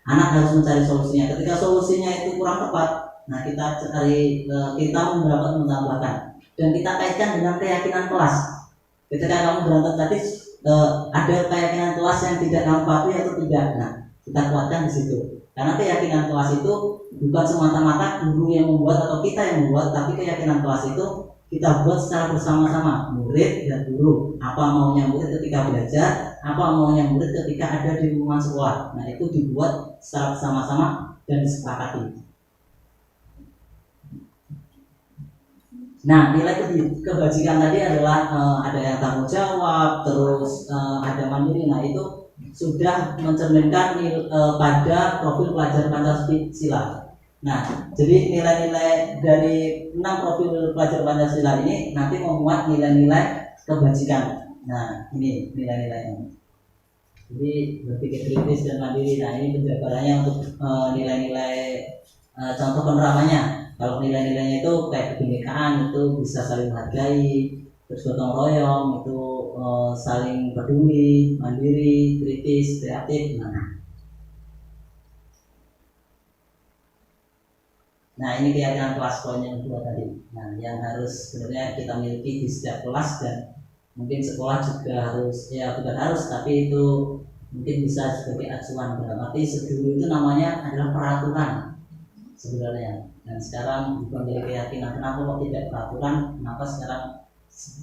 Anak harus mencari solusinya. Ketika solusinya itu kurang tepat, nah kita cari, kita menambahkan dan kita kaitkan dengan keyakinan kelas. Ketika kamu berantem tadi, ada keyakinan kelas yang tidak kamu patuhi atau tidak. Nah, kita kuatkan di situ. Karena keyakinan kelas itu bukan semata-mata guru yang membuat atau kita yang membuat, tapi keyakinan kelas itu kita buat secara bersama-sama, murid dan guru. Apa maunya murid ketika belajar, apa maunya murid ketika ada di lingkungan sekolah. Nah, itu dibuat secara bersama-sama dan disepakati. Nah, nilai kebajikan tadi adalah ada yang tanggung jawab, terus ada mandiri. Nah, itu sudah mencerminkan pada profil pelajar Pancasila. Nah, jadi nilai-nilai dari 6 profil pelajar Pancasila ini nanti membuat nilai-nilai kebajikan. Nah, ini nilai-nilainya. Jadi berpikir kritis dan mandiri. Nah, ini penjabarannya untuk nilai-nilai contoh penerapannya. Kalau nilai-nilainya itu kayak kebinekaan, itu bisa saling menghargai, terus gotong royong, itu saling peduli, mandiri, kritis, kreatif. Nah, ini keyakinan kelas poin yang kedua tadi. Nah, yang harus sebenarnya kita miliki di setiap kelas, dan mungkin sekolah juga harus, ya bukan harus, tapi itu mungkin bisa sebagai acuan. Dalam arti dulu itu namanya adalah peraturan sebenarnya, dan sekarang bukan jadi keyakinan. Kenapa kok tidak peraturan? Kenapa sekarang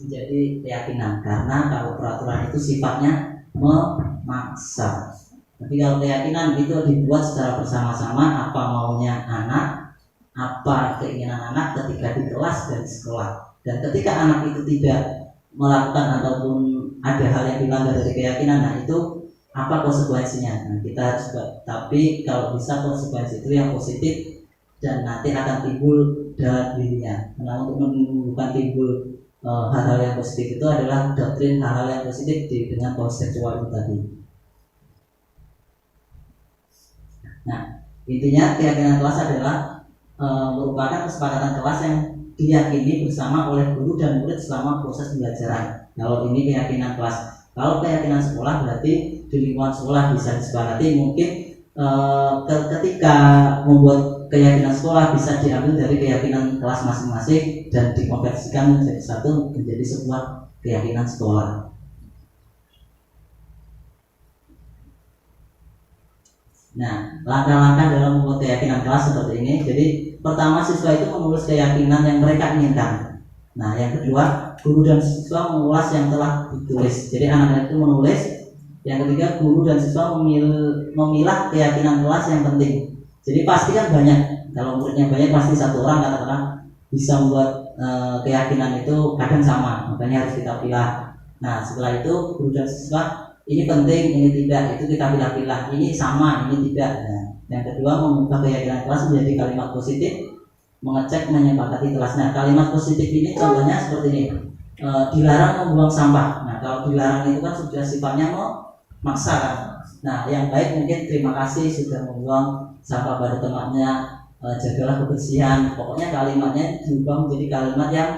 menjadi keyakinan? Karena kalau peraturan itu sifatnya memaksa. Tapi kalau keyakinan itu dibuat secara bersama-sama, apa maunya anak, apa keinginan anak ketika di kelas dan di sekolah. Dan ketika anak itu tidak melakukan ataupun ada hal yang dilanggar dari keyakinan, nah itu apa konsekuensinya? Nah, kita harus tapi kalau bisa konsekuensi itu yang positif dan nanti akan timbul dalam dirinya. Nah, untuk menimbulkan timbul hal-hal yang positif itu adalah doktrin hal-hal yang positif dengan proses seksual itu tadi. Nah, intinya keyakinan kelas adalah merupakan kesepakatan kelas yang diyakini bersama oleh guru dan murid selama proses pembelajaran. Kalau ini keyakinan kelas. Kalau keyakinan sekolah berarti di lingkungan sekolah bisa disepakati. Mungkin ketika membuat keyakinan sekolah bisa diambil dari keyakinan kelas masing-masing dan dikonversikan menjadi satu, menjadi sebuah keyakinan sekolah. Nah, langkah-langkah dalam membuat keyakinan kelas seperti ini. Jadi pertama, siswa itu menulis keyakinan yang mereka inginkan. Nah, yang kedua, guru dan siswa mengulas yang telah ditulis. Jadi anak-anak itu menulis. Yang ketiga, guru dan siswa memilah keyakinan kelas yang penting. Jadi pasti kan banyak. Kalau muridnya banyak, pasti satu orang katakanlah bisa membuat keyakinan itu kadang sama. Makanya harus kita pilah. Nah, setelah itu guru dan siswa, ini penting, ini tidak, itu kita pilah-pilah. Ini sama, ini tidak. Nah, yang kedua, mengubah keyakinan kelas menjadi kalimat positif, mengecek, menyepakati kelas. Nah, kalimat positif ini contohnya seperti ini. Dilarang membuang sampah. Nah, kalau dilarang itu kan sudah sifatnya maksa kan. Nah, yang baik mungkin terima kasih sudah membuang sampah pada tempatnya, jagalah kebersihan. Pokoknya kalimatnya diubah menjadi kalimat yang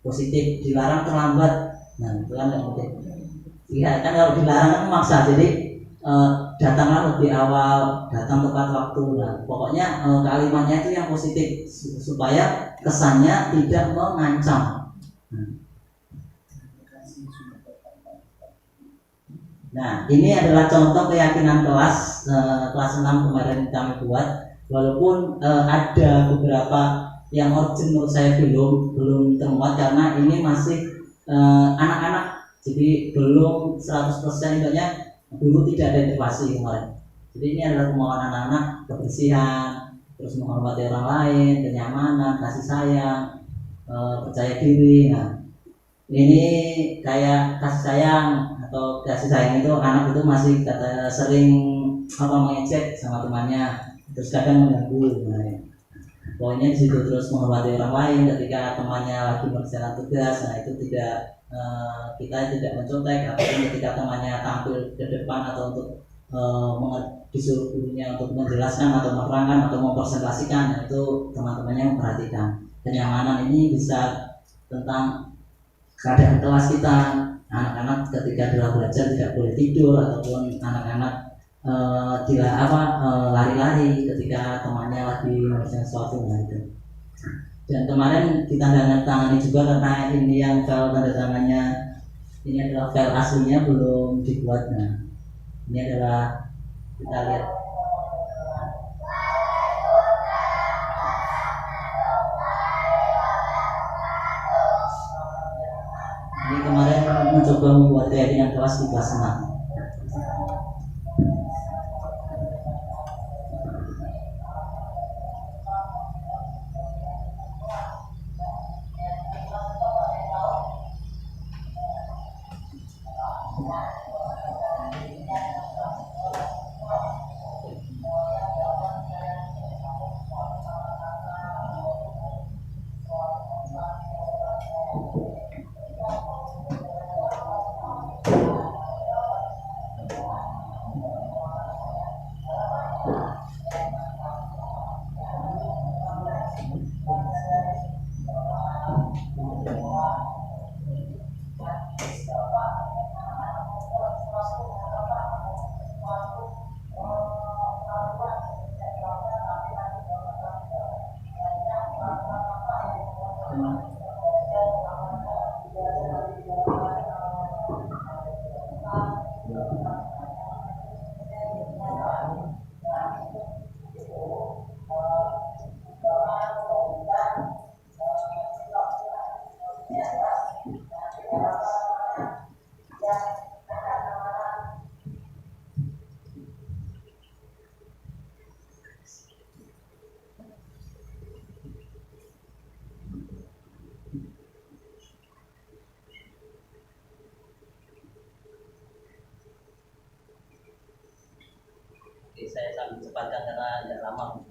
positif. Dilarang terlambat. Nah, itu kan yang mungkin. Iya, kan kalau dilarang kan memaksa. Jadi datanglah lebih awal, datang tepat waktu. Nah, pokoknya kalimatnya itu yang positif supaya kesannya tidak mengancam. Nah, ini adalah contoh keyakinan kelas 6 kemarin kami buat. Walaupun ada beberapa yang urgent menurut saya belum termuat karena ini masih anak-anak, jadi belum 100% banyak dulu tidak ada inovasi kemarin. Jadi ini adalah kemauan anak-anak, kebersihan, terus menghormati orang lain, kenyamanan, kasih sayang, percaya diri. Nah, ini kayak kasih sayang atau kasih sayang itu anak itu masih sering mengejek sama temannya, terus kadang mengganggu. Nah, pokoknya di situ terus menghormati orang lain ketika temannya lagi mengerjakan tugas. Nah, itu tidak kita tidak mencontek, ataupun ketika temannya tampil ke depan atau untuk disuruh gurunya untuk menjelaskan atau menerangkan atau mempresentasikan, nah, itu teman-temannya memperhatikan. Kenyamanan ini bisa tentang keadaan kelas kita, anak-anak ketika dalam belajar tidak boleh tidur, ataupun anak-anak lari-lari ketika temannya lagi mengerjakan sesuatu. Nah, itu. Dan kemarin ditandatangani juga karena ini yang file tanda tangannya ini adalah file aslinya belum dibuat. Nah, ini adalah kita lihat. Ini kemarin mencoba membuat keyakinan kelas di kelas 6. Saya sambil cepatkan karena tidak lama.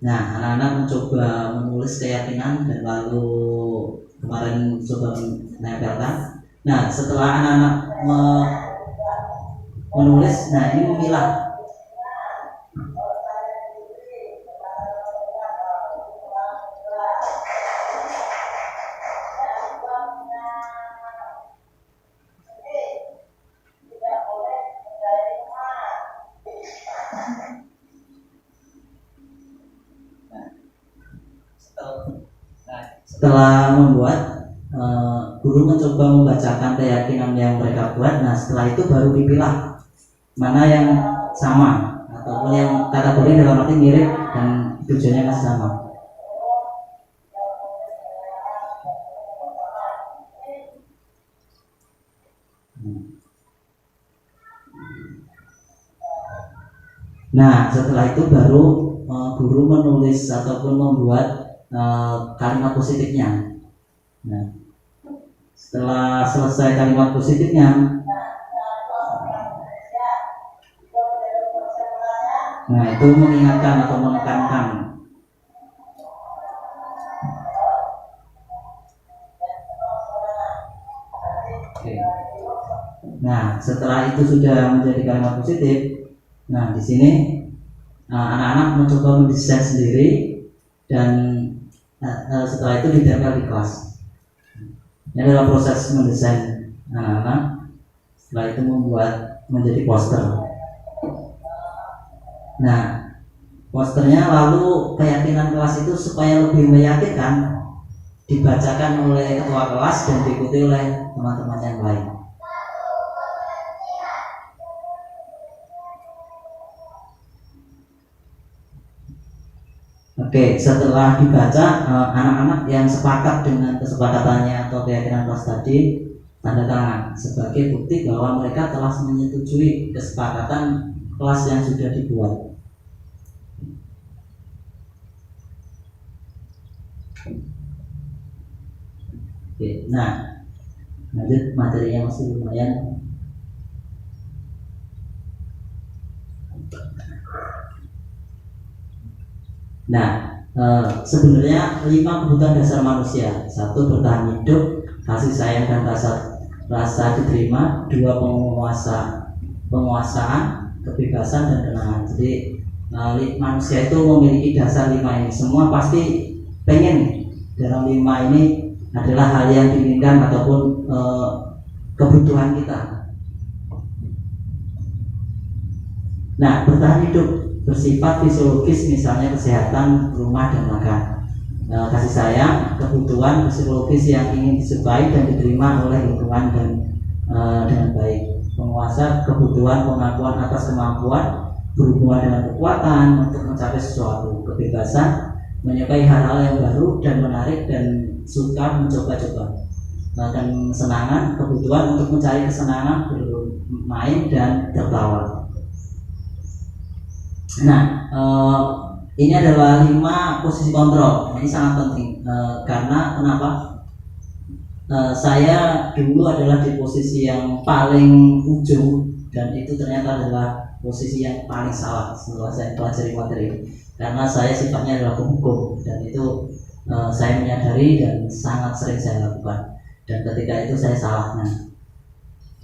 Nah, anak-anak mencoba menulis keyakinan dan lalu kemarin coba menempelkan. Nah, setelah anak-anak menulis, nah ini memilah. Setelah membuat, guru mencoba membacakan keyakinan yang mereka buat. Nah, setelah itu baru dipilah mana yang sama ataupun yang kategori dalam arti mirip dan tujuannya masih sama. Nah, setelah itu baru guru menulis ataupun membuat kalimat positifnya. Nah, setelah selesai kalimat positifnya, nah itu mengingatkan atau menekankan. Oke. Nah, setelah itu sudah menjadi kalimat positif, nah di sini anak-anak mencoba mendesain sendiri dan setelah itu ditempel di kelas. Ini adalah proses mendesain anak-anak. Setelah itu membuat menjadi poster. Nah, posternya lalu keyakinan kelas itu supaya lebih meyakinkan dibacakan oleh ketua kelas dan diikuti oleh teman-teman yang lain. Oke, setelah dibaca, anak-anak yang sepakat dengan kesepakatannya atau keyakinan kelas tadi tanda tangan sebagai bukti bahwa mereka telah menyetujui kesepakatan kelas yang sudah dibuat. Oke, nah lanjut, materinya masih lumayan. Nah, sebenarnya 5 kebutuhan dasar manusia. 1, bertahan hidup, kasih sayang dan rasa diterima. 2, penguasaan, kebebasan dan kenangan. Jadi manusia itu memiliki dasar 5 ini. Semua pasti pengen dalam 5 ini adalah hal yang diinginkan ataupun kebutuhan kita. Nah, bertahan hidup bersifat fisiologis, misalnya kesehatan, rumah dan makan. Kasih sayang, kebutuhan fisiologis yang ingin disukai dan diterima oleh lingkungan dan dengan baik. Penguasa, kebutuhan pengakuan atas kemampuan berhubungan dengan kekuatan untuk mencapai sesuatu. Kebebasan, menyukai hal-hal yang baru dan menarik dan suka mencoba-coba. Dan kesenangan, kebutuhan untuk mencari kesenangan, bermain dan tertawa. Nah, ini adalah 5 posisi kontrol. Ini sangat penting karena kenapa? Saya dulu adalah di posisi yang paling ujung dan itu ternyata adalah posisi yang paling salah setelah saya pelajari materi. Karena saya sifatnya adalah penghukum dan itu saya menyadari dan sangat sering saya lakukan. Dan ketika itu saya salah. Nah,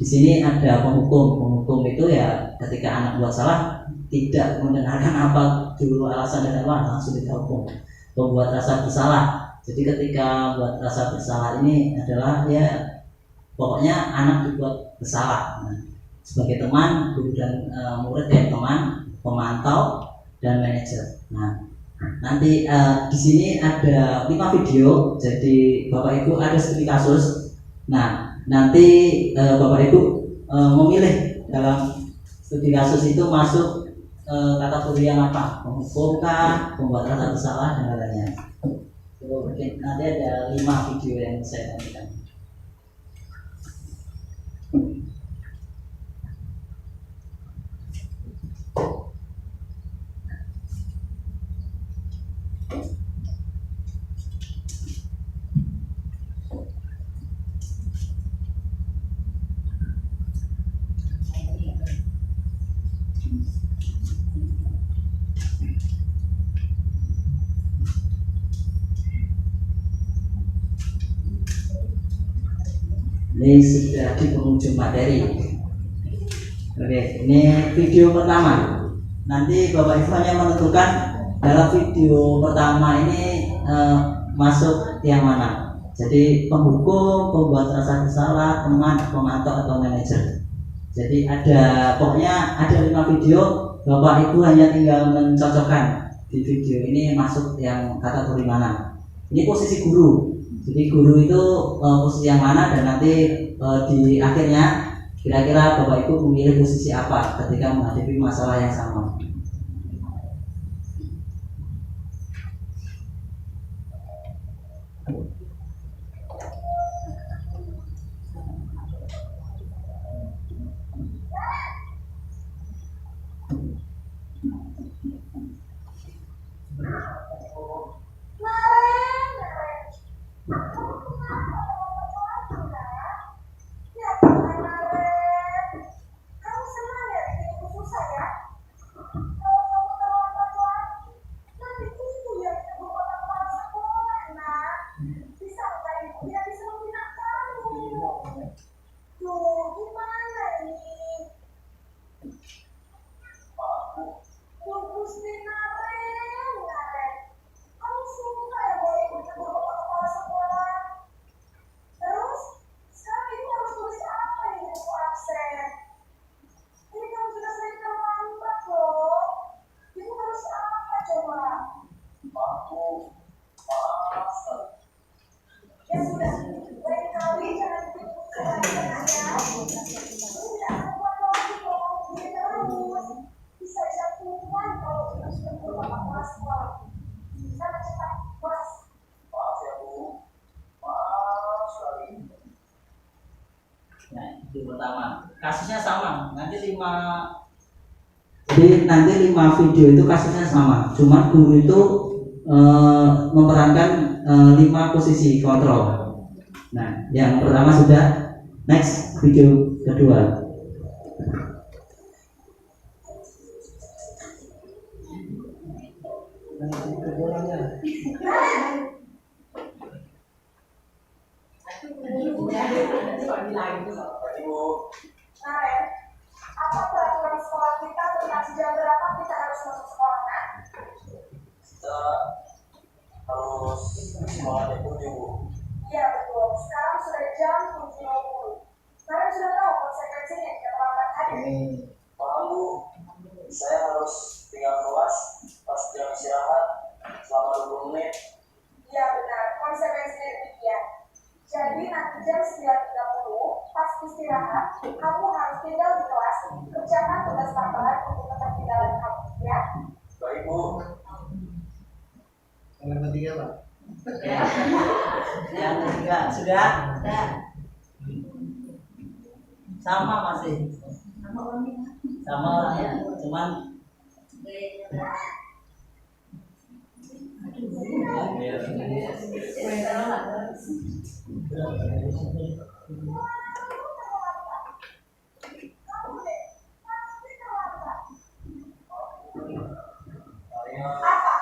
di sini ada penghukum. Penghukum itu ya ketika anak buat salah tidak mendengarkan apa dulu alasan dan apa, langsung dihukum. Membuat rasa bersalah. Jadi ketika buat rasa bersalah ini adalah ya pokoknya anak dibuat bersalah. Nah, sebagai teman, guru dan murid dan teman, pemantau dan manajer. Nah, nanti di sini ada 5 video. Jadi Bapak Ibu ada studi kasus. Nah, nanti Bapak Ibu memilih dalam studi kasus itu masuk kategori yang apa? Penghukum kah, pembuat rasa bersalah dan lainnya. Nanti ada 5 video yang saya tampilkan. Ini sudah di penghujung materi. Oke, ini video pertama. Nanti Bapak Ibu hanya menentukan dalam video pertama ini masuk yang mana. Jadi penghukum, pembuat rasa bersalah, teman, pemantau atau manajer. Jadi pokoknya ada 5 video. Bapak Ibu hanya tinggal mencocokkan di video ini masuk yang kategori mana. Ini posisi guru. Jadi guru itu posisi yang mana, dan nanti di akhirnya kira-kira Bapak Ibu memilih posisi apa ketika menghadapi masalah yang sama. Video pertama kasusnya sama, nanti 5 video itu kasusnya sama, cuma guru itu memerankan 5 posisi kontrol. Nah, yang pertama sudah, next video kedua. Apa peraturan sekolah kita tentang jam berapa kita harus masuk sekolah? Kita harus sekolah jam 7, Bu. Iya betul. Sekarang sudah jam 7.20. Kalian sudah tahu konsekuensinya jika terlambat hadir. Paham, Bu. Saya harus tinggal kelas pas jam istirahat selama 20 menit. Iya benar. Konsekuensinya demikian. Jadi nanti jam 9.30 pas istirahat, kamu harus tinggal di kelas, kerjakan tugas tambahan untuk ketertinggalan kamu, ya? Baik, Bu. Yang ketiga, Pak. Yang ketiga sudah? Sama masih. Sama orangnya, cuman Apa?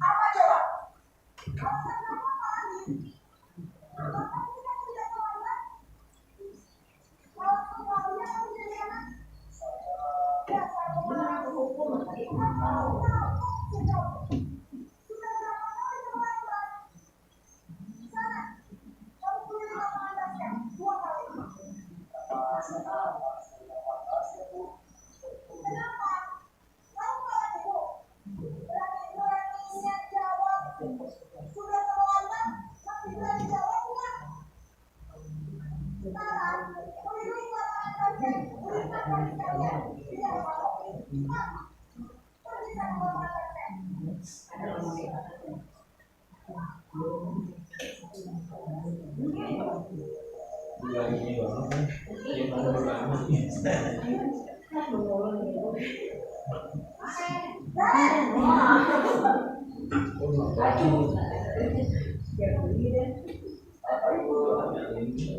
Apa coba?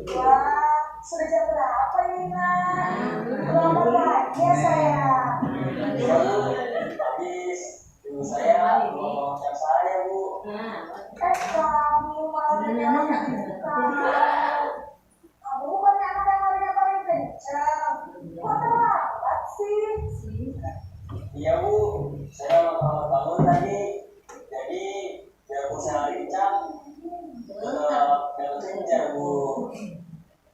Wah, sudah jam berapa ini, Nak? Selamat pagi ya, sayang. Habis ibu saya ngomong sama saya, Bu. Kamu malah bilang kamu bukan sih? Iya Bu, saya mau bangun tadi, jadi biar saya lincah, udah kejar Bu.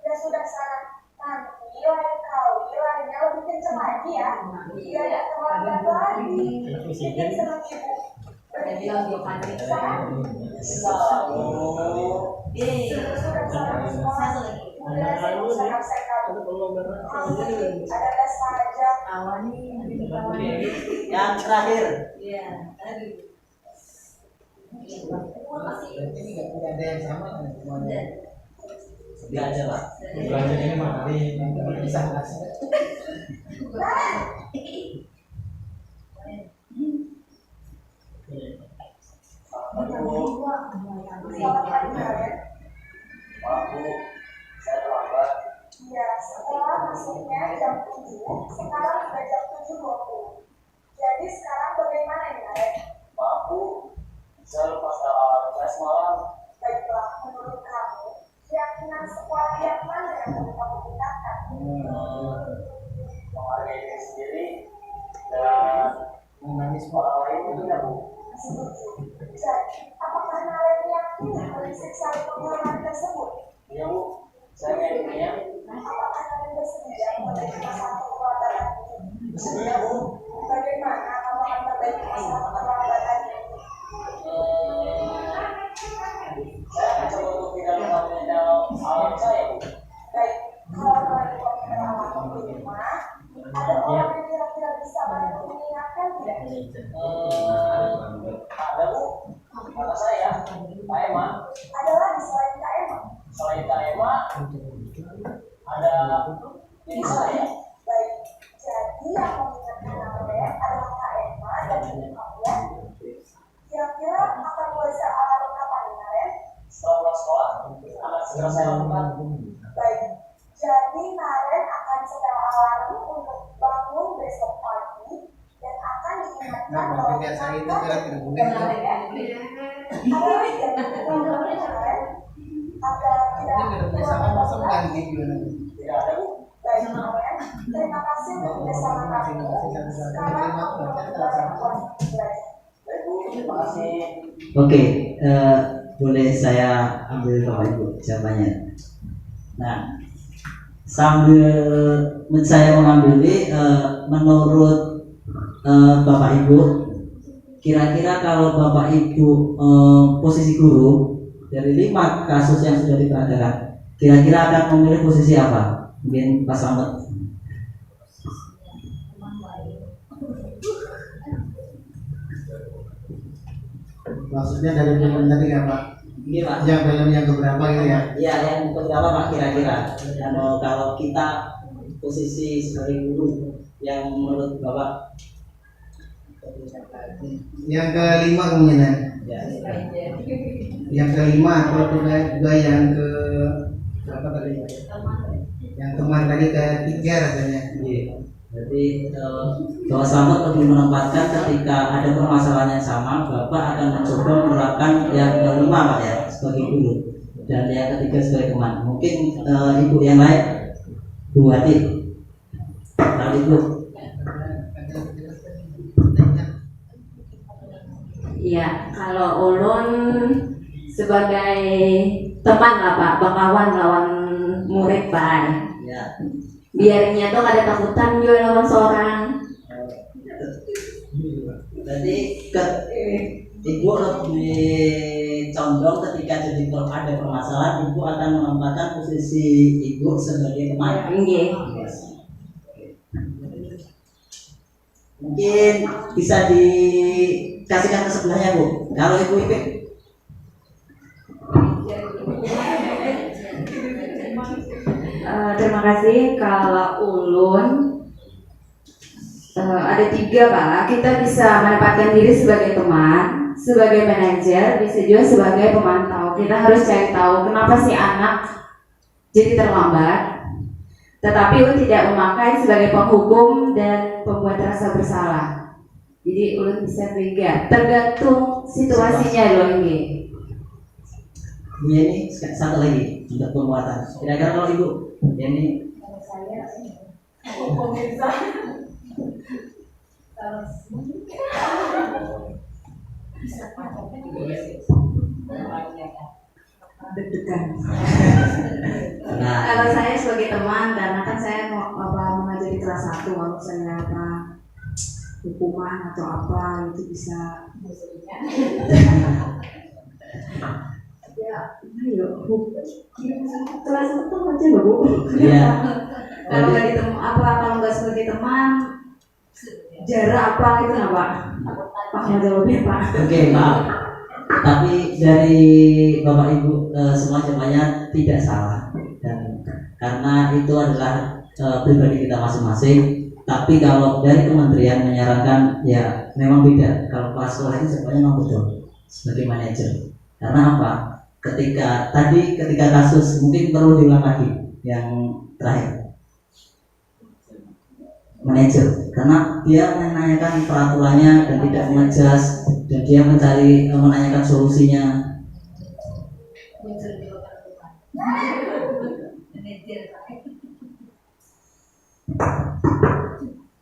Ya sudah sana. Nanti lain kali larinya lebih kenceng lagi ya. Biar gak terlambat lagi. Bikin senang ibu. Salah Bu. Sudah sana semua. Udah saya usah kapsekan. Ada tes saja. Yang terakhir. Ini nggak punya ada yang sama kan semuanya. Gak ada Pak. Belajar ini mah kali bisa ngasih. Selamat pagi kalian. Maaf Bu, saya terlambat. Ya, sekolah masuknya jam 7, sekarang sudah jam 7.20. Jadi sekarang bagaimana ini, Karen? Maaf Bu, saya lupa alarm saya semalam. Baiklah, menurut kamu, keyakinan sekolah yang mana yang perlu kamu gunakan? Menghargai diri sendiri dan Menangis orang lain itu ya Bu. Setuju. Jadi, apakah Naren yakin dengan prinsip saling menghormati tersebut? Iya Bu, saya yakinnya Apakah Naren bersedia memperbaiki masalah keterlambatan ini? bersedia Bu. Bagaimana kamu akan memperbaiki masalah keterlambatan ini? Saya akan coba untuk tidak mengabaikan alam saya Bu. Baik, kalau Naren komputer alam di rumah, ada orang yang kira-kira bisa bantu mengingatkan tidak? Ada Bu, kata saya, Pak Emma. Ada lagi selain Kak Emma? Selain Kak Emma, ada diri saya. Baik, jadi yang mengingatkan Naren adalah Kak Emma dan ibu kalian. Kira-kira akan mulai alarm kapan nih, Naren? Setelah pulang sekolah, akan segera saya lakukan. Baik, jadi Naren akan setel alarm untuk bangun besok pagi dan akan diingatkan Nah, bahwa biasa itu Naren kira tidak boleh. ada lagi yang Naren agar tidak Ini tidak boleh sama masuk ganti gimana? Tidak ada Bu. Baik, Naren. Terima kasih untuk bersama kamu. Sekarang kamu belajar kualitas belajar. Baik Bu, terima kasih. Oke, boleh saya ambil Bapak Ibu jawabannya. Nah, sambil saya mengambil ini, menurut Bapak Ibu, kira-kira kalau Bapak Ibu posisi guru dari 5 kasus yang sudah dipelajari, kira-kira akan memilih posisi apa? Mungkin Pak Slamet. Maksudnya dari film tadi ya Pak? Ini Pak. Yang film yang keberapa gitu ya? Iya, yang keberapa Pak kira-kira? Kalau kita posisi sebagai guru yang menurut Bapak? Yang kelima kemungkinan. Ya, Yang kelima atau juga yang ke berapa tadi? Yang teman tadi ketiga rasanya. iya. Jadi Bapak Slamet lebih menempatkan ketika ada permasalahan yang sama, Bapak akan mencoba menerapkan yang kelima Pak ya sebagai guru dan yang ketiga sebagai teman. Mungkin ibu yang lain, Bu Hati, lalu Ibu. Iya, kalau ulun sebagai teman lah Pak, bakawan lawan murid Pak. Ya. Biarnya tuh ada takutan juga lawan seorang. Jadi ibu lebih condong ketika jadi kalau ada permasalahan, ibu akan menempatkan posisi ibu sebagai teman. Nggih. Mungkin bisa dikasihkan ke sebelahnya Bu. Kalau ibu Ipik. Terima kasih. Kalau ulun ada 3 Pak. Kita bisa menempatkan diri sebagai teman, sebagai manajer, bisa juga sebagai pemantau. Kita harus cari tahu kenapa si anak jadi terlambat. Tetapi ulun tidak memakai sebagai penghukum dan pembuat rasa bersalah. Jadi ulun bisa 3, tergantung situasinya loh ini. Bu Yeni satu lagi untuk penguatan. Kira-kira kalau ibu Yeni. Deg-degan. Nah, Kalau saya sebagai teman, karena kan saya mengajar di kelas 1, kalau saya hukuman atau apa itu bisa ya ayo kelas 1 aja loh Bu. Iya. Kalau nggak ditemu kalau nggak sebagai teman jarak apa gitu nggak Pak? Pak mau jawabnya Pak? Oke, maaf. Tapi dari Bapak Ibu semua jawabannya tidak salah, dan karena itu adalah pribadi kita masing-masing. Tapi kalau dari kementerian menyarankan, ya memang beda. Kalau kelas sekolah itu jawabannya memang betul sebagai manajer. Karena apa? Ketika kasus, mungkin perlu diulang lagi yang terakhir, manajer, karena dia menanyakan peraturannya dan tidak mengejas, dan dia menanyakan solusinya.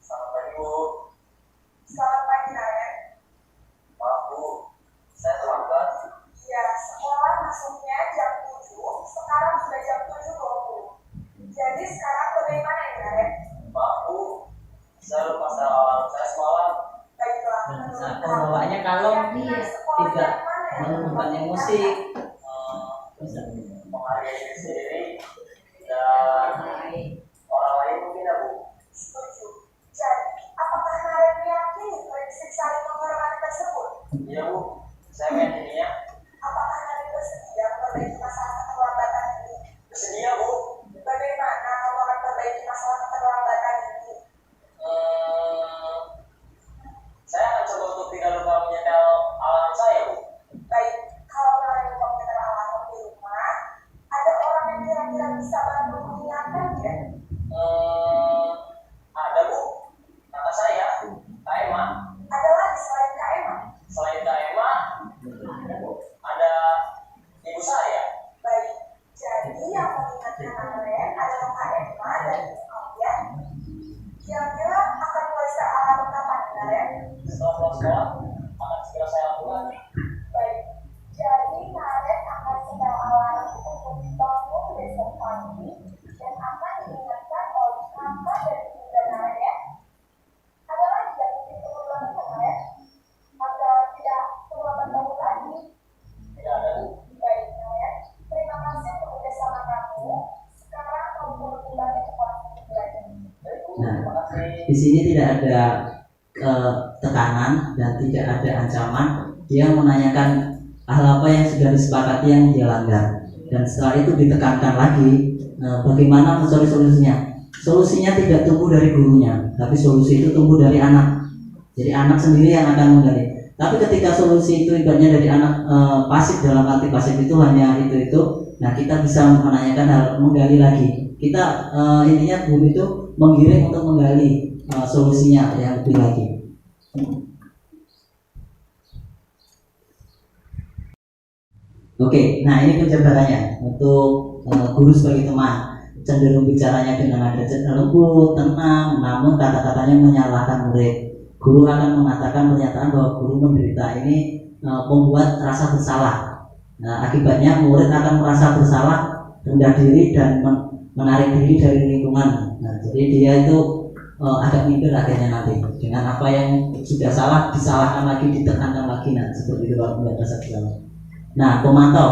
Selamat pagi Bu. Selamat pagi Naren. Maaf Bu, saya terlambat. Ya, sekolah masuknya jam 7, sekarang sudah jam 7:20. Jadi sekarang bagaimana ini Naren? Maaf Bu, saya lupa alarm saya semalam. Baiklah, Saat pembawanya kalau tidak menemukan emosi, bisa Menghargai diri sendiri dan orang lain mungkin ya Bu. setuju. Jadi, apakah Naren meyakini prinsip saling menghormati tersebut? Iya Bu, saya meyakininya. Apakah Naren bersedia memperbaiki masalah keterlambatan ini? Bersedia Bu. Bagaimana kamu akan memperbaiki masalah keterlambatan ini? Saya akan coba untuk tidak lupa menyetel alarm saya Bu. Baik, kalau Naren lupa menyetel alarm di rumah, ada orang yang kira-kira bisa bantu mengingatkan tidak? Ada Bu, kata saya, Kak Emma. Ada lagi selain Kak Emma? Selain Kak Emma, ada ibu saya. Baik, jadi yang mengingatkan Naren adalah Kak Emma dan ibu kalian. Kira-kira akan mulai alarm kapan Naren? Setelah pulang sekolah, akan segera saya lakukan. Baik, jadi Naren akan setel alarm untuk bangun besok pagi dan akan diingatkan oleh kakak dan bunda Naren ya. Ada lagi yang mungkin perlu dilakukan Naren? Agar tidak terlambat bangun lagi. Tidak ada Bu. Baik Naren, terima kasih untuk kerjasama kamu. Sekarang kamu perlu kembali ke kelas belajar. Baik Bu, Nah, terima kasih. di sini tidak ada tekanan dan tidak ada ancaman. Dia menanyakan hal apa yang sudah disepakati yang dia langgar, dan setelah itu ditekankan lagi bagaimana mencari solusinya. Solusinya tidak tumbuh dari gurunya, tapi solusi itu tumbuh dari anak. Jadi anak sendiri yang akan menggali. Tapi ketika solusi itu ibaratnya dari anak pasif, dalam arti pasif itu hanya itu, nah kita bisa menanyakan hal, menggali lagi. Kita intinya guru itu menggiring untuk menggali solusinya yang lebih lagi. Oke, nah ini penjabarannya untuk guru sebagai teman, cenderung bicaranya dengan nada lembut, tenang, namun kata-katanya menyalahkan murid. Guru akan mengatakan pernyataan bahwa guru menderita ini membuat rasa bersalah. Nah, akibatnya murid akan merasa bersalah, rendah diri dan menarik diri dari lingkungan. Nah, jadi dia itu agak minder akhirnya nanti dengan apa yang sudah salah disalahkan lagi, ditekankan lagi, nah seperti itu kalau membuat rasa bersalah. Nah, pemantau,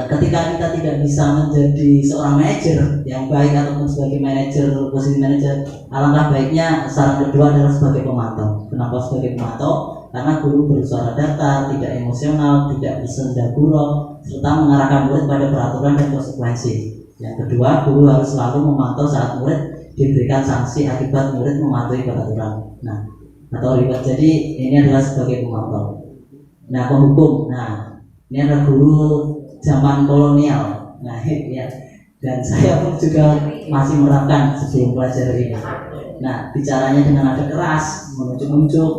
ketika kita tidak bisa menjadi seorang manajer yang baik ataupun sebagai manajer, posisi manajer, alangkah baiknya saran kedua adalah sebagai pemantau. Kenapa sebagai pemantau? Karena guru bersuara datar, tidak emosional, tidak bersenda gurau, serta mengarahkan murid pada peraturan dan konsekuensi. Yang kedua, guru harus selalu memantau saat murid diberikan sanksi akibat murid mematuhi peraturan. Nah, atau ribet. Jadi ini adalah sebagai pemantau. Nah, penghukum. Nah, ini adalah guru zaman kolonial. Nah, ya. Dan saya pun juga masih menerapkan sebelum belajar ini. Nah, bicaranya dengan nada keras, menunjuk-nunjuk,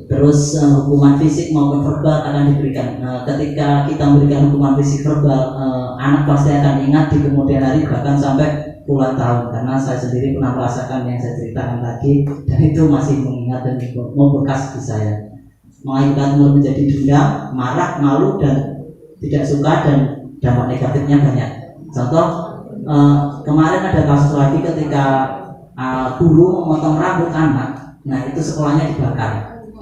terus hukuman fisik maupun verbal akan diberikan. Ketika kita memberikan hukuman fisik verbal, anak pasti akan ingat di kemudian hari, bahkan sampai puluhan tahun, karena saya sendiri pernah merasakan yang saya ceritakan tadi, dan itu masih mengingat dan membekas di saya, mengakibatkan mulut menjadi dendam, marah, malu, dan tidak suka, dan dampak negatifnya banyak. Contoh, kemarin ada kasus lagi ketika guru memotong rambut anak, nah itu sekolahnya dibakar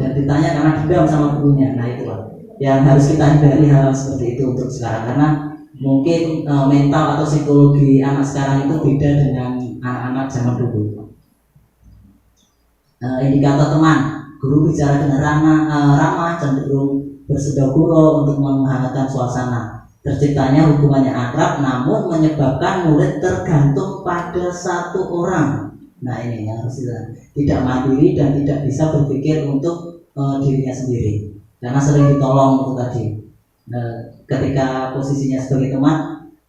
dan ditanya karena dendam sama gurunya. Nah itulah yang harus kita hindari, hal seperti itu untuk sekarang, karena mungkin mental atau psikologi anak sekarang itu beda dengan anak-anak zaman dulu. Indikator teman, guru bicara dengan ramah, cenderung bersendaguro untuk menghangatkan suasana. Terciptanya hubungannya akrab, namun menyebabkan murid tergantung pada satu orang. Nah ini yang harus tidak mandiri dan tidak bisa berpikir untuk dirinya sendiri, karena sering ditolong itu tadi. Ketika posisinya sebagai teman,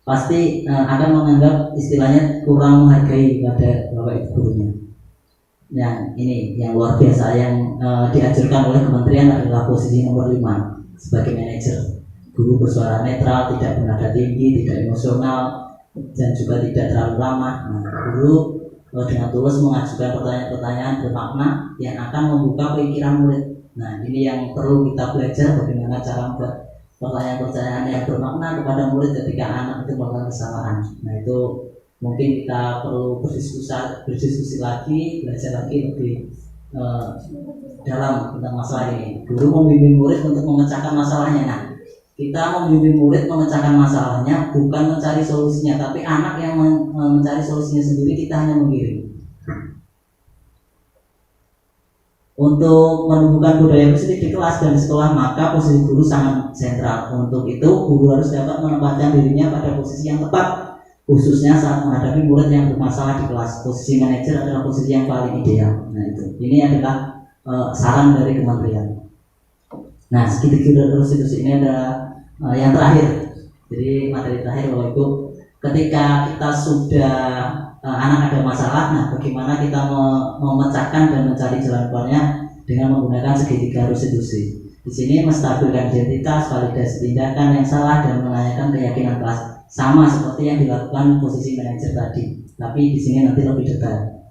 pasti akan menganggap istilahnya kurang menghargai pada bapak ibu gurunya. Yang ini yang luar biasa yang dianjurkan oleh kementerian adalah posisi nomor 5 sebagai manajer. Guru bersuara netral, tidak bernada tinggi, tidak emosional, dan juga tidak terlalu ramah. Nah, guru dengan tulus mengajukan pertanyaan-pertanyaan bermakna yang akan membuka pikiran murid. Nah, ini yang perlu kita belajar, bagaimana cara membuat pertanyaan-pertanyaan yang bermakna kepada murid ketika anak itu melakukan kesalahan. Nah, itu mungkin kita perlu berdiskusi lagi, belajar lagi lebih dalam tentang masalah ini. Guru membimbing murid untuk memecahkan masalahnya. Nah, kita membimbing murid memecahkan masalahnya, bukan mencari solusinya, tapi anak yang mencari solusinya sendiri, kita hanya mengiring. Untuk menumbuhkan budaya positif di kelas dan sekolah, maka posisi guru sangat sentral. Untuk itu, guru harus dapat menempatkan dirinya pada posisi yang tepat, khususnya saat menghadapi murid yang bermasalah di kelas. Posisi manajer adalah posisi yang paling ideal. Nah itu, ini adalah saran dari kementerian. Nah, segitiga terus itu ini ada yang terakhir. Jadi materi terakhir Bapak Ibu, ketika kita sudah anak ada masalah, nah bagaimana kita memecahkan dan mencari jalan keluarnya dengan menggunakan segitiga restitusi. Di sini menstabilkan identitas, validasi tindakan yang salah, dan menanyakan keyakinan kelas, sama seperti yang dilakukan posisi manajer tadi, tapi di sini nanti lebih detail.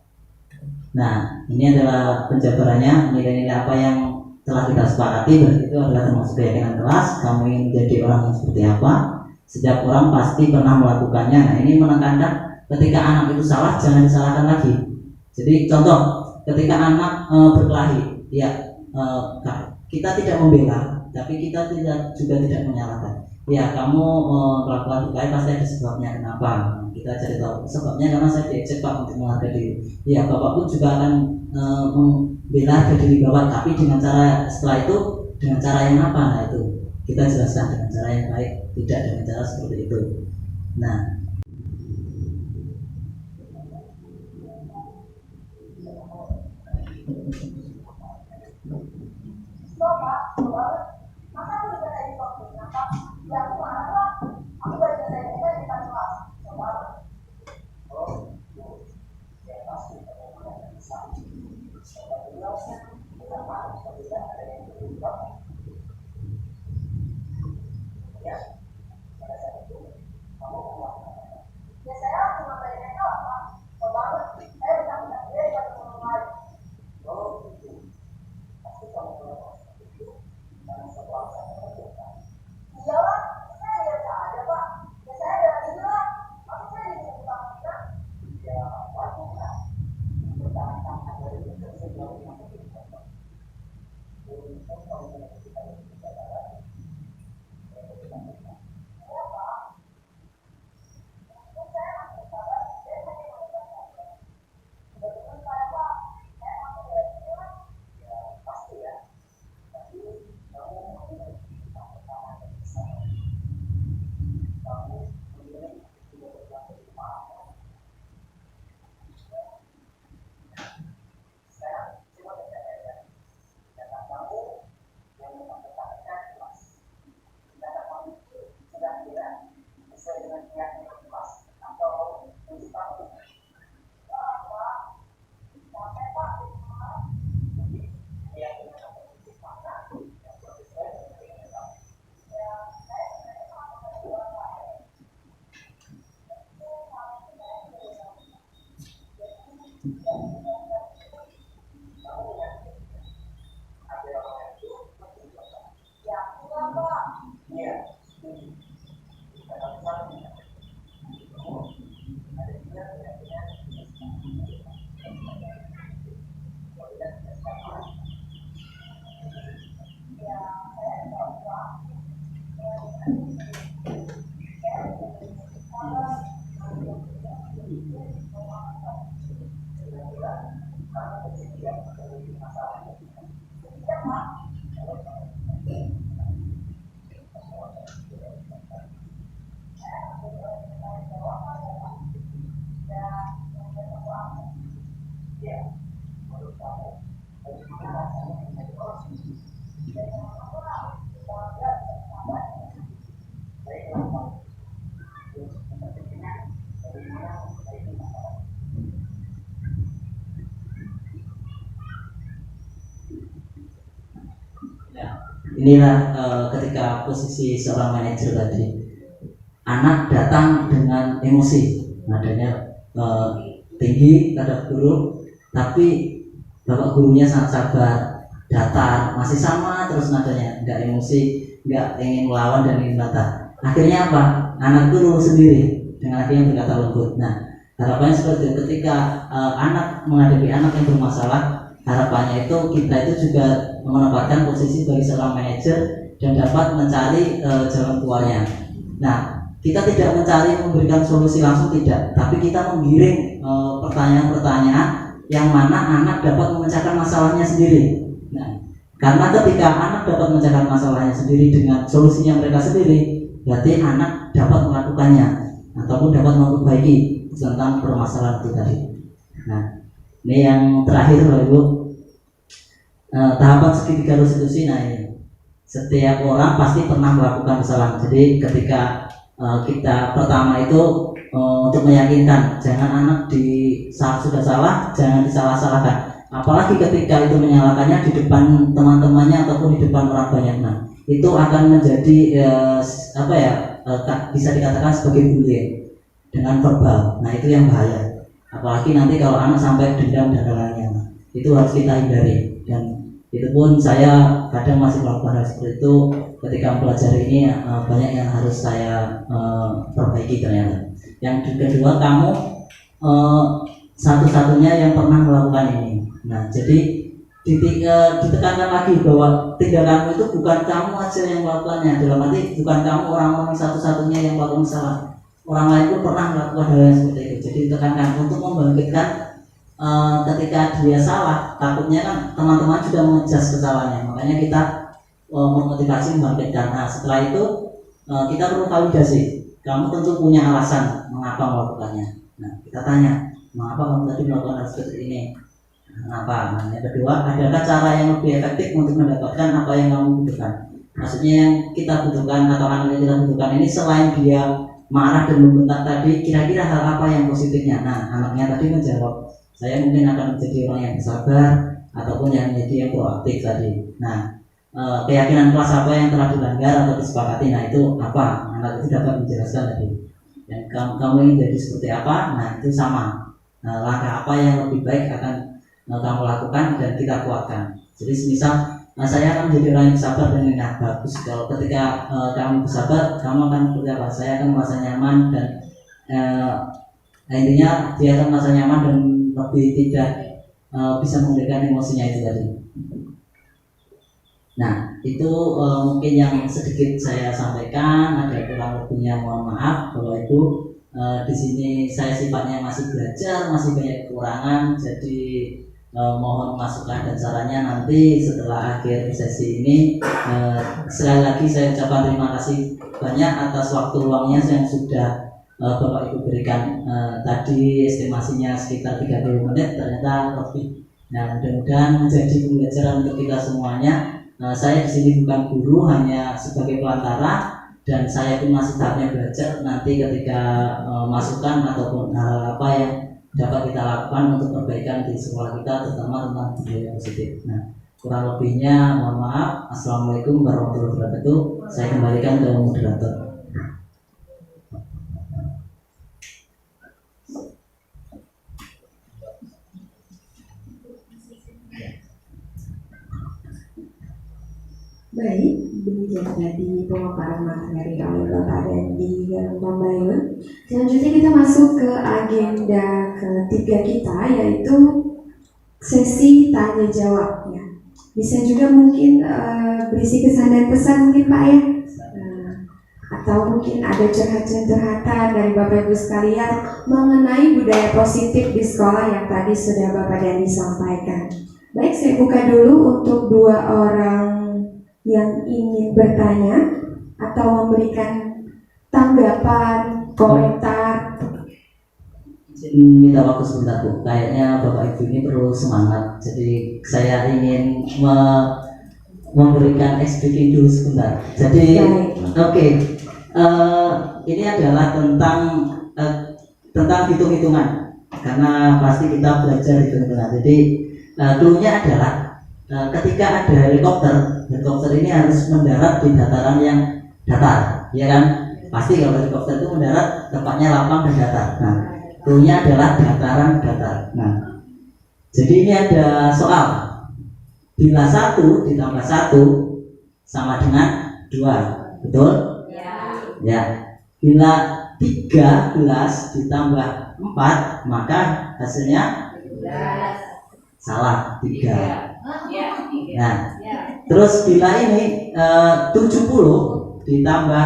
Nah, ini adalah penjabarannya, nilai-nilai apa yang telah kita sepakati, berarti itu adalah termasuk keyakinan kelas. Kamu ingin menjadi orang yang seperti apa? Setiap orang pasti pernah melakukannya. Nah, ini menekankan ketika anak itu salah, jangan disalahkan lagi. Jadi contoh, ketika anak berkelahi, ya kita tidak membela, tapi kita juga tidak menyalahkan. Ya, kamu melakukan berkelahi pasti ada sebabnya. Kenapa? Kita cari tahu sebabnya, karena saya diajak Pak untuk menghargai diri. Ya, Bapak pun juga akan membela diri Bapak, tapi dengan cara setelah itu dengan cara yang apa? Nah itu kita jelaskan dengan cara yang baik, tidak dengan cara seperti itu. Nah, jadi yang menjadi masalah. Ya, Pak. Ya, inilah ketika posisi seorang manajer tadi, anak datang dengan emosi, nadanya tinggi terhadap guru, tapi bapak gurunya sangat sabar, datar, masih sama terus nadanya, nggak emosi, nggak ingin melawan dan ingin bantah. Akhirnya apa? Anak guru sendiri dengan akhirnya berkata lembut. Nah, harapannya seperti itu. Ketika anak menghadapi anak yang bermasalah, harapannya itu kita itu juga menempatkan posisi sebagai seorang manajer dan dapat mencari jalan keluarnya. Nah, kita tidak mencari memberikan solusi langsung, tidak, tapi kita menggiring pertanyaan-pertanyaan yang mana anak dapat memecahkan masalahnya sendiri. Nah, karena ketika anak dapat memecahkan masalahnya sendiri dengan solusinya mereka sendiri, berarti anak dapat melakukannya ataupun dapat memperbaiki tentang permasalahan itu tadi. Nah, ini yang terakhir Bapak Ibu, tahapan segitiga restitusi. Nah, ini setiap orang pasti pernah melakukan kesalahan. Jadi ketika kita pertama itu untuk meyakinkan jangan anak sudah salah, jangan disalah-salahkan. Apalagi ketika itu menyalahkannya di depan teman-temannya ataupun di depan orang banyak. Nah, itu akan menjadi bisa dikatakan sebagai bullying dengan verbal. Nah, itu yang bahaya. Apalagi nanti kalau anak sampai dendam dan lain-lainnya. Nah, itu harus kita hindari. Dan itu pun saya kadang masih melakukan hal seperti itu ketika mempelajari ini. Banyak yang harus saya perbaiki ternyata. Yang kedua, kamu satu-satunya yang pernah melakukan ini. Nah, jadi ditekankan lagi bahwa tindakanmu itu bukan kamu aja yang melakukannya. Dalam arti bukan kamu orang-orang satu-satunya yang melakukan salah. Orang lain pun pernah melakukan hal yang seperti itu. Jadi ditekankan untuk membangkitkan ketika dia salah, takutnya kan teman-teman sudah mengejas kesalahannya. Makanya kita memotivasi membangkitkan. Nah, setelah itu kita perlu validasi. Kamu tentu punya alasan mengapa melakukannya. Nah, kita tanya, mengapa kamu tadi melakukan hal seperti ini? Kenapa? Nah, yang kedua, adakah cara yang lebih efektif untuk mendapatkan apa yang kamu butuhkan? Maksudnya yang kita butuhkan atau anak yang kita butuhkan ini selain dia marah dan membentak tadi, kira-kira hal apa yang positifnya? Nah, anaknya tadi menjawab, saya mungkin akan menjadi orang yang bersabar ataupun yang menjadi yang proaktif tadi. Nah, keyakinan kelas apa yang telah dilanggar atau disepakati? Nah, itu apa? Anak itu dapat menjelaskan tadi. Dan kamu ingin jadi seperti apa? Nah, itu sama. Nah, langkah apa yang lebih baik akan kamu lakukan dan kita kuatkan. Jadi semisal saya akan menjadi orang yang bersabar dan yang bagus. Kalau ketika kamu bersabar, kamu akan seperti apa? Saya akan merasa nyaman dan intinya dia akan merasa nyaman dan lebih tidak bisa mengendalikan emosinya itu tadi. Nah, itu mungkin yang sedikit saya sampaikan. Ada kurang lebihnya mohon maaf. Bahwa itu di sini saya sifatnya masih belajar, masih banyak kekurangan. Jadi mohon masukan dan sarannya nanti setelah akhir sesi ini. Sekali lagi saya ucapkan terima kasih banyak atas waktu luangnya yang sudah Bapak Ibu berikan. Tadi estimasinya sekitar 30 menit, ternyata lebih. Nah, mudah-mudahan menjadi pembelajaran untuk kita semuanya. Saya di sini bukan guru, hanya sebagai pelantara, dan saya pun masih tahapnya belajar. Nanti ketika masukan ataupun hal apa yang dapat kita lakukan untuk perbaikan di sekolah kita, terutama tentang budaya positif. Nah, kurang lebihnya mohon maaf. Assalamualaikum warahmatullahi wabarakatuh. Saya kembalikan ke moderator. Baik, demikian tadi pemaparan materi oleh Bapak Dendi dan Mbak Bayun. Selanjutnya kita masuk ke agenda ketiga kita, yaitu sesi tanya jawab. Ya. Bisa juga mungkin berisi kesan dan pesan mungkin Pak ya. atau mungkin ada curhatan-curhatan dari Bapak Ibu sekalian mengenai budaya positif di sekolah yang tadi sudah Bapak Dani sampaikan. Baik, saya buka dulu untuk dua orang yang ingin bertanya atau memberikan tanggapan, komentar. Minta waktu sebentar Bu, kayaknya Bapak Ibu ini perlu semangat. Jadi saya ingin memberikan speaking dulu sebentar. Jadi oke, ini adalah tentang hitung-hitungan, karena pasti kita belajar hitung-hitungan. Jadi clue-nya adalah ketika ada helikopter ini harus mendarat di dataran yang datar, ya kan? Pasti kalau helikopter itu mendarat tempatnya lapang dan datar. Nah, clue-nya adalah dataran datar. Nah, jadi ini ada soal. Bila 1 ditambah 1 sama dengan 2, betul? Ya. Bila 13 ditambah 4 maka hasilnya 12. salah, 3. Nah, terus bila ini 70 ditambah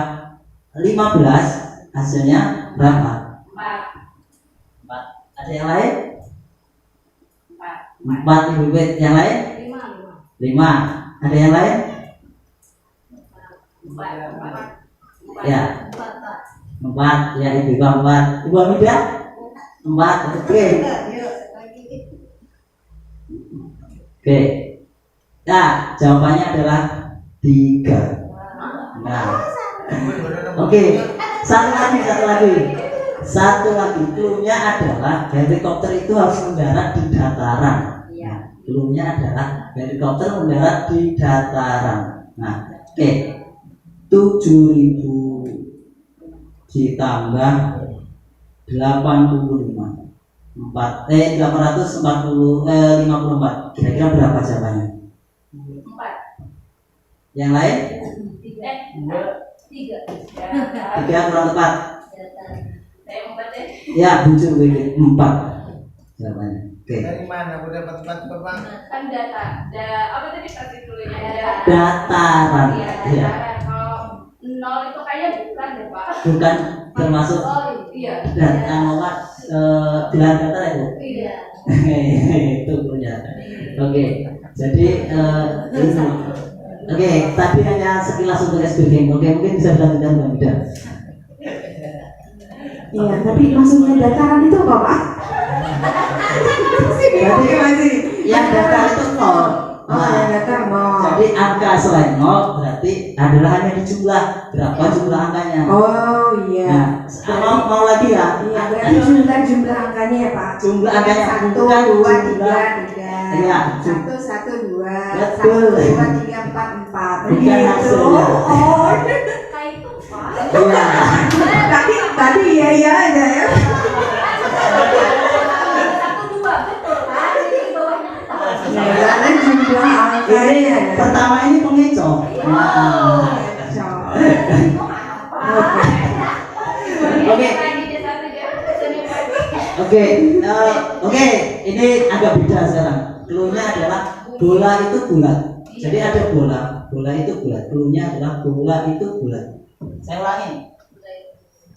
15 hasilnya berapa? 4. Ada yang lain? 4 Ibu Bet. Yang lain? 5. Ada yang lain? Ya. 4. Ya, Ibu 4. Ibu Amida? 4. Oke. Oke. Nah, jawabannya adalah 3. Nah. Oke. Satu lagi. Clue-nya adalah helikopter itu harus mendarat di dataran. Clue-nya adalah helikopter mendarat di dataran. Nah, oke. 7.000 ditambah 85. 854. Kira-kira berapa jawabannya? 4. Yang lain? 3 kurang tepat. Ya, bujur WD 4 jawabannya. Oke. Dari mana aku dapat 4 Bapak? Kan apa tadi kasih dulu ya? Dataran. Iya. Kalau 0 itu kayaknya bukan ya Pak? Bukan termasuk Iya. gelar datar ya Bu? Iya. Itu punya. Oke. Jadi ini. Oke, tadi hanya sekilas untuk SPG. Oke, mungkin bisa dilanjutkan Mbak Mida. Iya, tapi maksudnya dataran itu apa Pak? Berarti yang datar itu 0. Oh, yang datar 0. Jadi angka selain 0 berarti adalah hanya di jumlah. Berapa jumlah angkanya? Oh iya. Nah, mau lagi ya? Iya, berarti jumlah angkanya ya Pak. Jumlah angkanya 1, bukan 2, 3, 3. Iya. 1, 1, 2. Betul. 1, 2, 3, 4, 4. Bukan hasilnya. Oh. Kayak itu Pak. Iya. Tadi iya aja ya. 1, 2 betul kan? Jadi bawahnya Karena jumlah angkanya. Pertama ini pengecoh. Oke, ini agak beda sekarang. Clue-nya adalah bola itu bulat. Jadi ada bola itu bulat. Clue-nya adalah bola itu bulat.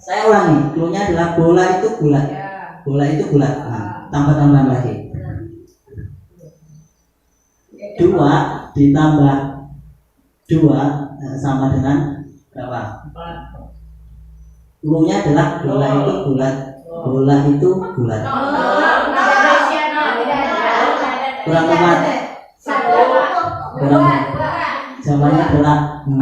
Saya ulangi. Clue-nya adalah bola itu bulat. Bola itu bulat. Nah, tambah-tambahan lagi. 2 ditambah 2 sama dengan berapa? Clue-nya adalah bola itu bulat. Bola itu bulat. Kurang tepat. Jawabannya adalah 6.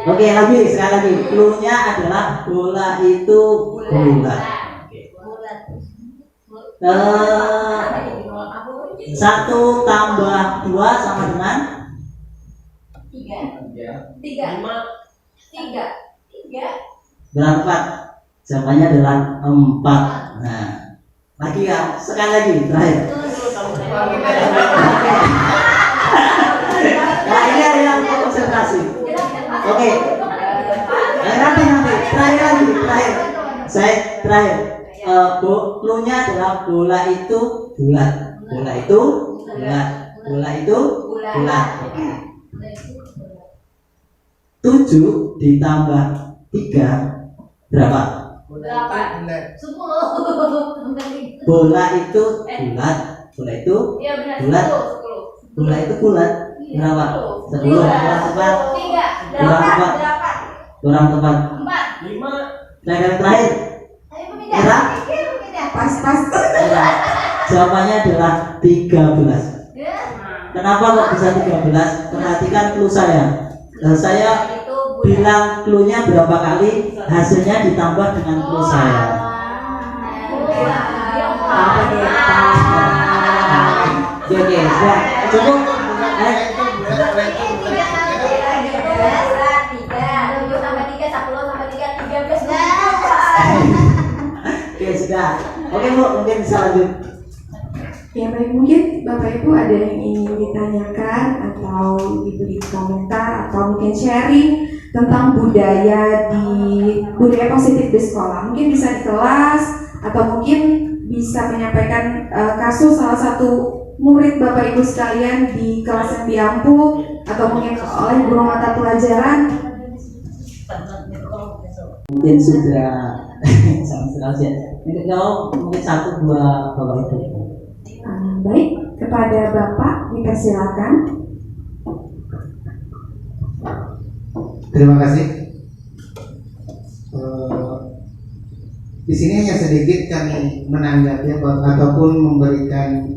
Oke, sekali lagi. Clue-nya adalah bola itu bulat. 1 tambah 2 sama dengan 3. berapa? Jawabannya adalah 4. Nah, lagi ya, sekali lagi terakhir. Nah, ini ada yang konsentrasi. Oke. Nanti terakhir. Saya terakhir. Clue-nya adalah bola itu bulat. Bola itu bulat. Oke. 7 ditambah 3 berapa? Berapa? Bulat. 10. Bola itu bulat. Bola itu Iya benar. Bulat. 10. bola itu bulat. Berapa? 10. Kurang tepat. 3. Kurang tepat. 8. Kurang tepat. 4. 5. Nah, yang terakhir. Ayo pemindah. Era? Pemindah. Pas. Ya. Jawabannya adalah 13. Ya. Kenapa kok bisa 13? Perhatikan clue saya. Saya Itu bilang clue-nya berapa kali, hasilnya ditambah dengan clue saya. Apa nih? Oke, sudah cukup. Oke, sudah. Oke, Bu, mungkin bisa lanjut. Ya baik, mungkin Bapak Ibu ada yang ingin ditanyakan atau diberi komentar atau mungkin sharing tentang budaya positif di sekolah. Mungkin bisa di kelas atau mungkin bisa menyampaikan kasus salah satu murid Bapak Ibu sekalian di kelas yang diampu atau mungkin oleh guru mata pelajaran. Mungkin sudah sama sekali ya. Mungkin 1-2 Bapak Ibu. Baik, kepada Bapak dipersilakan. Terima kasih. Di sini hanya sedikit kami menanggapi ataupun memberikan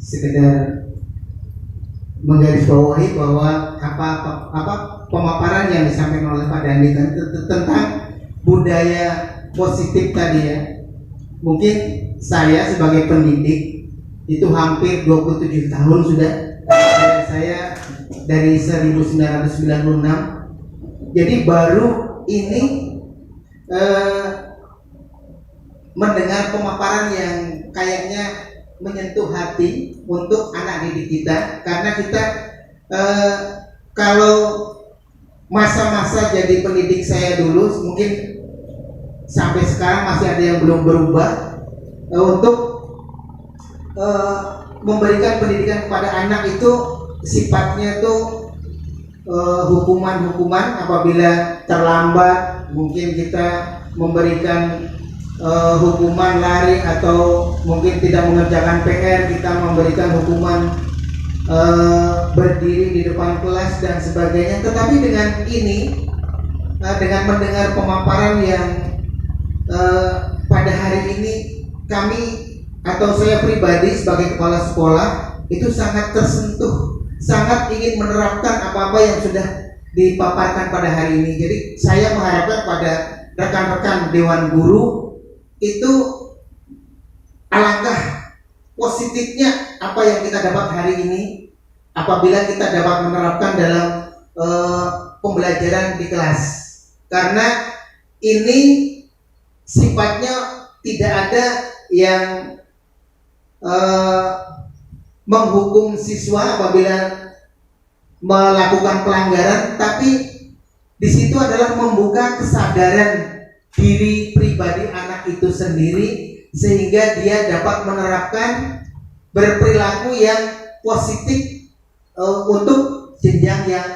sekedar menggarisbawahi bahwa apa pemaparan yang disampaikan oleh Pak Dandi tentang budaya positif tadi ya. Mungkin saya sebagai pendidik itu hampir 27 tahun sudah. Saya dari 1996. Jadi baru ini mendengar pemaparan yang kayaknya menyentuh hati untuk anak didik kita, karena kita kalau masa-masa jadi pendidik saya dulu mungkin sampai sekarang masih ada yang belum berubah untuk memberikan pendidikan kepada anak itu sifatnya itu hukuman-hukuman apabila terlambat. Mungkin kita memberikan hukuman lari atau mungkin tidak mengerjakan PR, kita memberikan hukuman berdiri di depan kelas dan sebagainya. Tetapi dengan ini, dengan mendengar pemaparan yang pada hari ini kami atau saya pribadi sebagai kepala sekolah itu sangat tersentuh, sangat ingin menerapkan apa-apa yang sudah dipaparkan pada hari ini. Jadi saya mengharapkan pada rekan-rekan Dewan Guru itu alangkah positifnya apa yang kita dapat hari ini apabila kita dapat menerapkan dalam pembelajaran di kelas, karena ini sifatnya tidak ada yang menghukum siswa apabila melakukan pelanggaran, tapi di situ adalah membuka kesadaran diri pribadi anak itu sendiri sehingga dia dapat menerapkan berperilaku yang positif untuk jenjang yang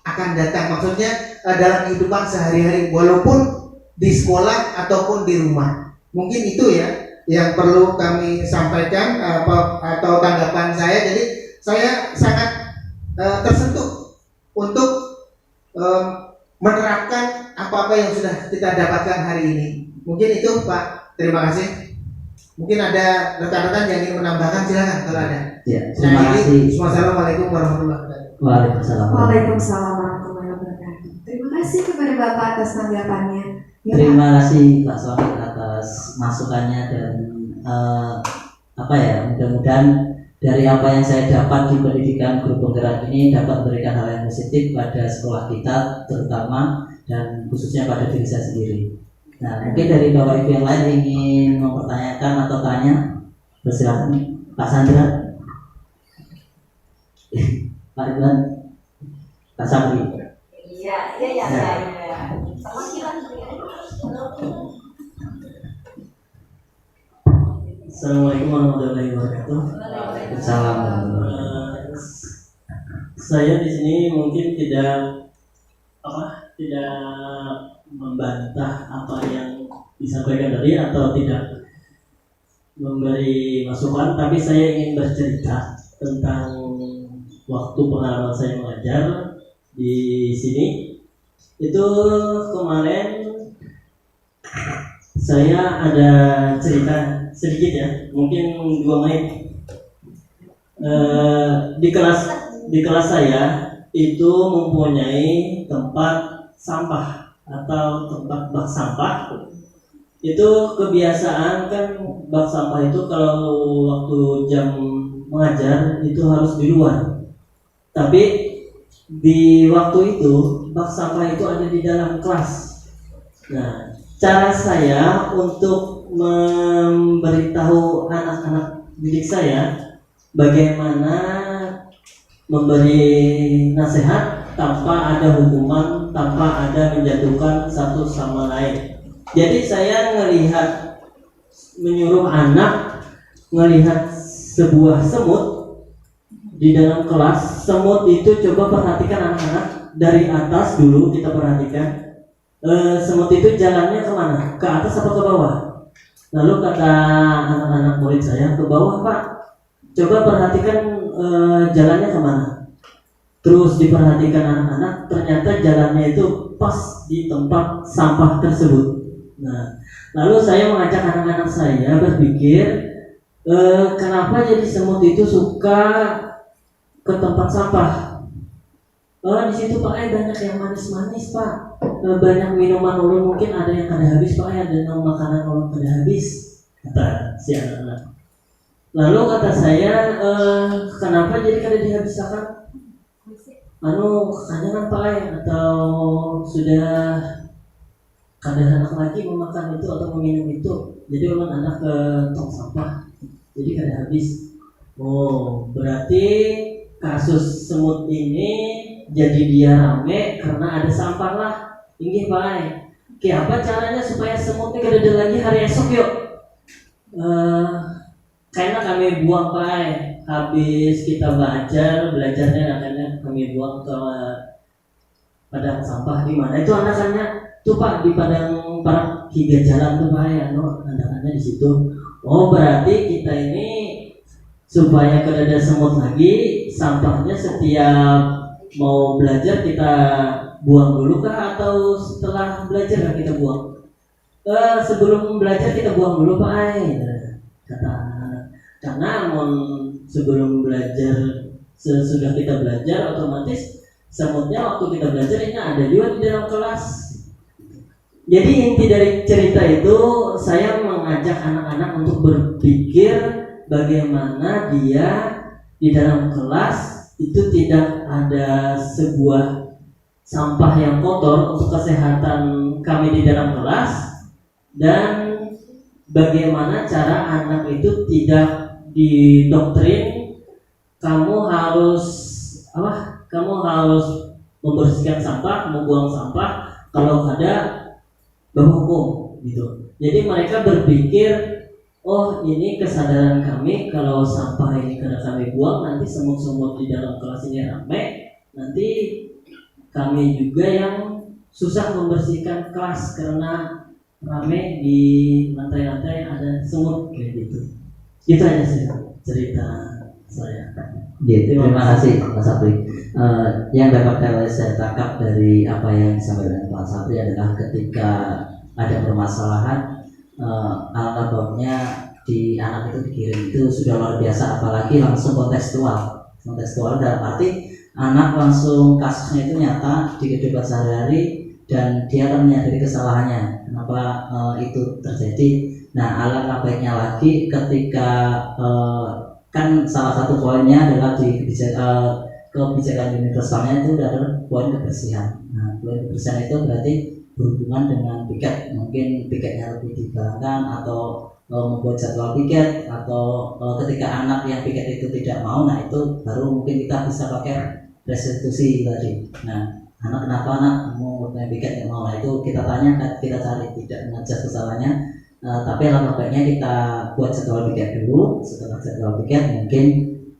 akan datang. Maksudnya dalam kehidupan sehari-hari walaupun di sekolah ataupun di rumah. Mungkin itu ya yang perlu kami sampaikan atau tanggapan saya. Jadi saya sangat tersentuh untuk menerapkan apa-apa yang sudah kita dapatkan hari ini. Mungkin itu Pak, terima kasih. Mungkin ada rekan-rekan yang ingin menambahkan, silakan kalau ada. Ya, terima kasih. Wassalamualaikum warahmatullahi wabarakatuh. Waalaikumsalam. Waalaikumsalam warahmatullahi wabarakatuh. Terima kasih kepada Bapak atas tanggapannya. Ya, Terima kasih Pak Sohib atas masukannya dan mudah-mudahan dari apa yang saya dapat di pendidikan guru penggerak ini dapat memberikan hal yang positif pada sekolah kita terutama dan khususnya pada diri saya sendiri. Nah, mungkin dari Bapak Ibu yang lain ingin mempertanyakan atau tanya, bersilakan Pak Sandra, Pak Ridwan, Pak Sabri. Iya. Sama Assalamualaikum warahmatullahi wabarakatuh. Salam. saya di sini mungkin tidak membantah apa yang disampaikan tadi atau tidak memberi masukan, tapi saya ingin bercerita tentang waktu pengalaman saya mengajar di sini. Itu kemarin saya ada cerita sedikit ya, mungkin 2 menit. Di kelas saya itu mempunyai tempat sampah atau tempat bak sampah. Itu kebiasaan kan, bak sampah itu kalau waktu jam mengajar itu harus di luar. Tapi di waktu itu bak sampah itu ada di dalam kelas. Nah, cara saya untuk memberitahu anak-anak didik saya bagaimana memberi nasihat tanpa ada hukuman, tanpa ada menjatuhkan satu sama lain. Jadi saya menyuruh anak melihat sebuah semut di dalam kelas. Semut itu coba perhatikan anak-anak, dari atas dulu kita perhatikan. Semut itu jalannya kemana? Ke atas apa ke bawah? Lalu kata anak-anak murid saya, ke bawah Pak. Coba perhatikan jalannya kemana. Terus diperhatikan anak-anak, ternyata jalannya itu pas di tempat sampah tersebut. Nah, lalu saya mengajak anak-anak saya berpikir, kenapa jadi semut itu suka ke tempat sampah? Di situ Pak, banyak yang manis-manis Pak, banyak minuman ulun, mungkin ada yang kada habis Pak, ada yang makanan ulun kada habis, kata si anak-anak. Lalu kata saya, kenapa jadi kada dihabiskan? Kanyanan Pak, atau sudah kada anak lagi memakan itu atau meminum itu, jadi ulun anak ke tong sampah, jadi kada habis. Oh, berarti kasus semut ini jadi dia rame karena ada sampah lah. Inggih Pak, apa caranya supaya semutnya kada ada lagi hari esok yuk? Karena kami buang Pak, habis kita belajarnya akhirnya kami buang ke padang sampah. Di mana itu anakannya? Tuh Pak, di padang para 3 jalan tuh Pak, anakannya di situ. Oh, berarti kita ini supaya kada ada semut lagi, sampahnya setiap mau belajar kita buang dulu kah atau setelah belajar kah kita buang? Sebelum belajar kita buang dulu Pak, kata anak. Karena sebelum belajar, sesudah kita belajar otomatis semutnya waktu kita belajar ini ada juga di dalam kelas. Jadi inti dari cerita itu saya mengajak anak-anak untuk berpikir bagaimana dia di dalam kelas itu tidak ada sebuah sampah yang kotor untuk kesehatan kami di dalam kelas, dan bagaimana cara anak itu tidak didoktrin kamu harus membersihkan sampah, membuang sampah, kalau ada berhukum gitu. Jadi mereka berpikir, oh ini kesadaran kami, kalau sampah ini karena kami buang, nanti semut-semut di dalam kelas ini ramai, nanti kami juga yang susah membersihkan kelas karena ramai di lantai-lantai ada semut kayak gitu. Itu aja sih cerita saya. Terima kasih Pak Sapri. Yang dapat saya tangkap dari apa yang disampaikan Pak Sapri adalah ketika ada permasalahan, alangkah di anak itu dikirim itu sudah luar biasa, apalagi langsung kontekstual dalam arti anak langsung kasusnya itu nyata di kehidupan sehari-hari dan dia akan menyadari kesalahannya kenapa itu terjadi. Nah, alangkah baiknya lagi ketika kan salah satu poinnya adalah di kebijakan universalnya itu adalah poin kebersihan. Nah, poin kebersihan itu berarti berhubungan dengan piket, mungkin piketnya lebih digalakkan atau membuat jadwal piket, atau ketika anak yang piket itu tidak mau, nah itu baru mungkin kita bisa pakai restitusi tadi. Nah, anak kenapa mau piket yang mau, nah itu kita tanya, kita cari, tidak mengajar kesalahannya. Tapi alangkah baiknya kita buat jadwal piket dulu. Setelah jadwal piket mungkin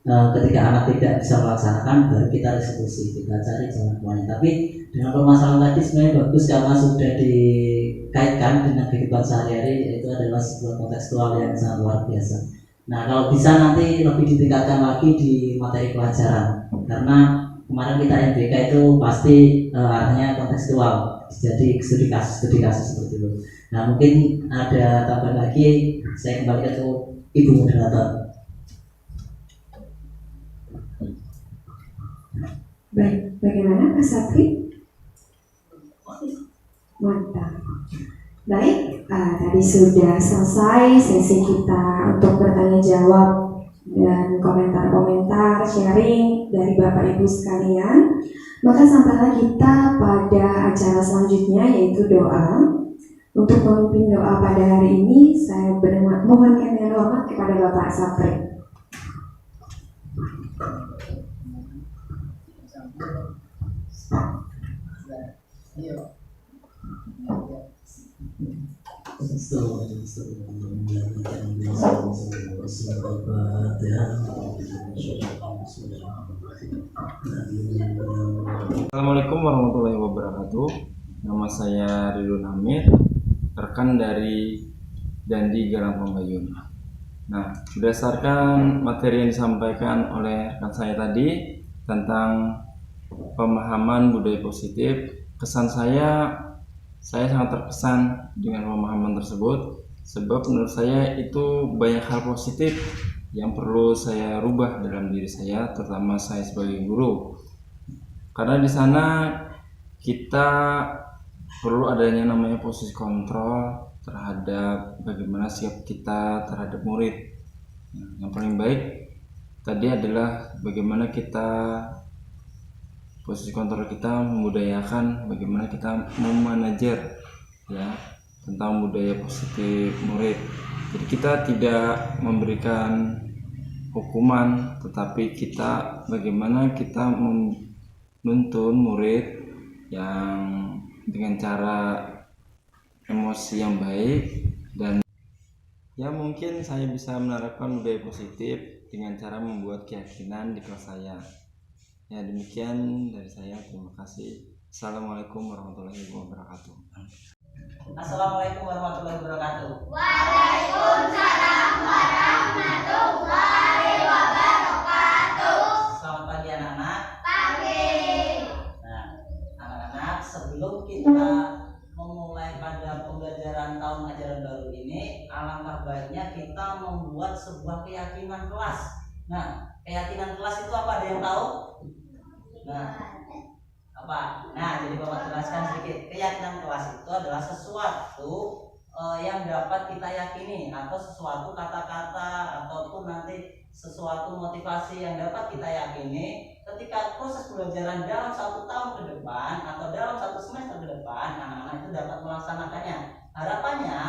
ketika anak tidak bisa melaksanakan baru kita resolusi, kita cari jalan keluarnya. Tapi dengan permasalahan tadi sebenarnya bagus karena sudah dikaitkan dengan kehidupan sehari-hari, itu adalah sebuah kontekstual yang sangat luar biasa. Nah, kalau bisa nanti lebih ditingkatkan lagi di materi pelajaran, karena kemarin kita MBK itu pasti artinya kontekstual, jadi studi kasus seperti itu. Nah, mungkin ada tambahan lagi, saya kembalikan ke Ibu Moderator. Baik, bagaimana Mas Sapri? Mantap. Baik, tadi sudah selesai sesi kita untuk bertanya jawab dan komentar-komentar sharing dari Bapak Ibu sekalian. Maka sampailah kita pada acara selanjutnya, yaitu doa. Untuk memimpin doa pada hari ini, saya mohon dengan hormat kepada Bapak Sapri. Assalamualaikum warahmatullahi wabarakatuh. Nama saya Ridwan Hamid, rekan dari Janji Galang Pembayun. Nah, berdasarkan materi yang disampaikan oleh rekan saya tadi tentang pemahaman budaya positif, kesan saya sangat terkesan dengan pemahaman tersebut, sebab menurut saya itu banyak hal positif yang perlu saya rubah dalam diri saya, terutama saya sebagai guru. Karena di sana kita perlu adanya namanya posisi kontrol terhadap bagaimana sikap kita terhadap murid. Yang paling baik tadi adalah bagaimana kita posisi kontrol kita membudayakan bagaimana kita memanajer ya tentang budaya positif murid. Jadi kita tidak memberikan hukuman, tetapi kita bagaimana kita menuntun murid yang dengan cara emosi yang baik. Dan ya mungkin saya bisa menerapkan budaya positif dengan cara membuat keyakinan di kelas saya. Ya demikian dari saya, terima kasih. Assalamualaikum warahmatullahi wabarakatuh. Assalamualaikum warahmatullahi wabarakatuh. Waalaikumsalam warahmatullahi wabarakatuh. Selamat pagi anak-anak. Pagi. Nah, anak-anak, sebelum kita memulai pada pembelajaran tahun ajaran baru ini, alangkah baiknya kita membuat sebuah keyakinan kelas. Nah, keyakinan kelas itu apa, ada yang tahu? Nah, apa? Nah, jadi Bapak jelaskan sedikit. Keyakinan kelas itu adalah sesuatu yang dapat kita yakini, atau sesuatu kata-kata ataupun nanti sesuatu motivasi yang dapat kita yakini ketika proses pembelajaran dalam 1 tahun ke depan atau dalam 1 semester ke depan, anak-anak itu dapat melaksanakannya. Harapannya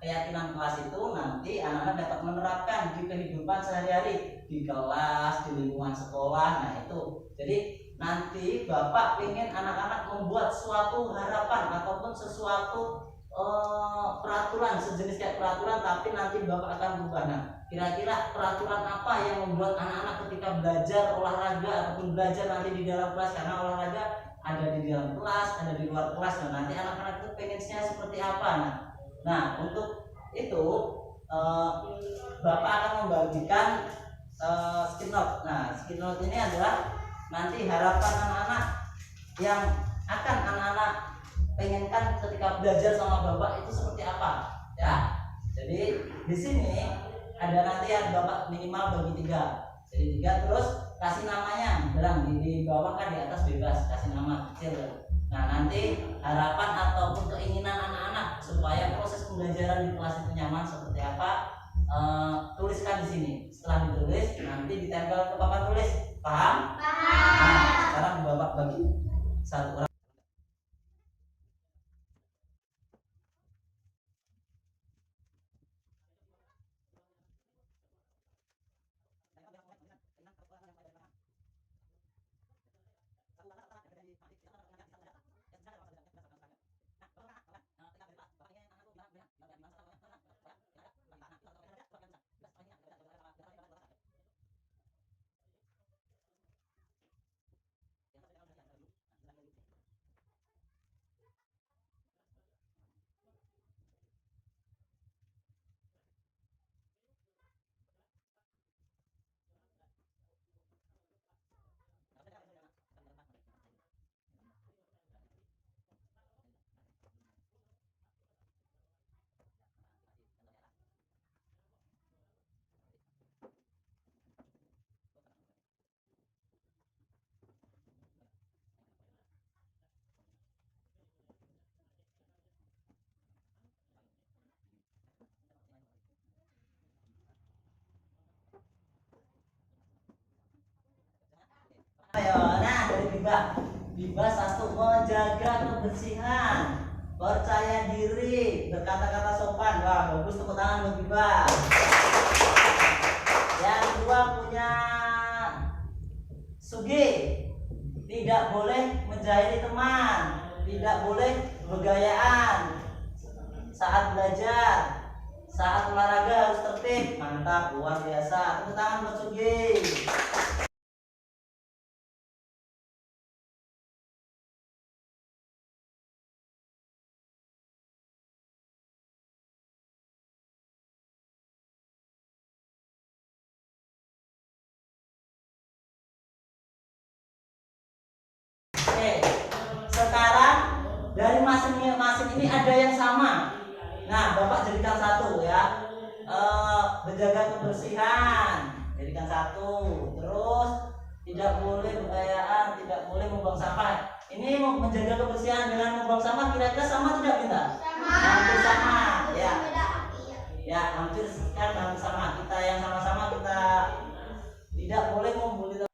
keyakinan kelas itu nanti anak-anak dapat menerapkan di kehidupan sehari-hari, di kelas, di lingkungan sekolah. Nah itu, jadi nanti Bapak ingin anak-anak membuat suatu harapan ataupun sesuatu peraturan, sejenis kayak peraturan, tapi nanti Bapak akan berubah. Nah, kira-kira peraturan apa yang membuat anak-anak ketika belajar olahraga ataupun belajar nanti di dalam kelas, karena olahraga ada di dalam kelas, ada di luar kelas. Nah, nanti anak-anak itu pengennya seperti apa? Nah, untuk itu Bapak akan membagikan skill note. Nah, skill note ini adalah nanti harapan anak-anak yang akan anak-anak pengenkan ketika belajar sama Bapak itu seperti apa, ya. Jadi di sini ada nanti yang Bapak minimal bagi 3. Jadi 3, terus kasih namanya, bilang di bawah kan, di atas bebas, kasih nama kecil. Nah, nanti harapan ataupun keinginan anak-anak supaya proses pembelajaran di kelas itu nyaman seperti apa, tuliskan di sini. Setelah ditulis, nanti ditempel ke papan tulis. Paham? Paham. Nah, sekarang Bapak bagi 1 orang. Ayo, nah dari Biba satu, menjaga kebersihan, percaya diri, berkata-kata sopan. Wah, bagus, tepuk tangan buat Biba. Yang kedua punya Sugi, tidak boleh menjahili teman, tidak boleh bergayaan saat belajar, saat olahraga harus tertib. Mantap, luar biasa. Tepuk tangan buat Sugi. Oke, sekarang dari masing-masing ini ada yang sama. Nah, Bapak jadikan satu ya. Menjaga kebersihan, jadikan satu. Terus tidak boleh bergayaan, tidak boleh membuang sampah. Ini menjaga kebersihan dengan membuang sampah kira-kira sama tidak, Binta? Hampir sama, ya. Ya, hampir sama. Kita yang sama-sama kita tidak boleh membuli.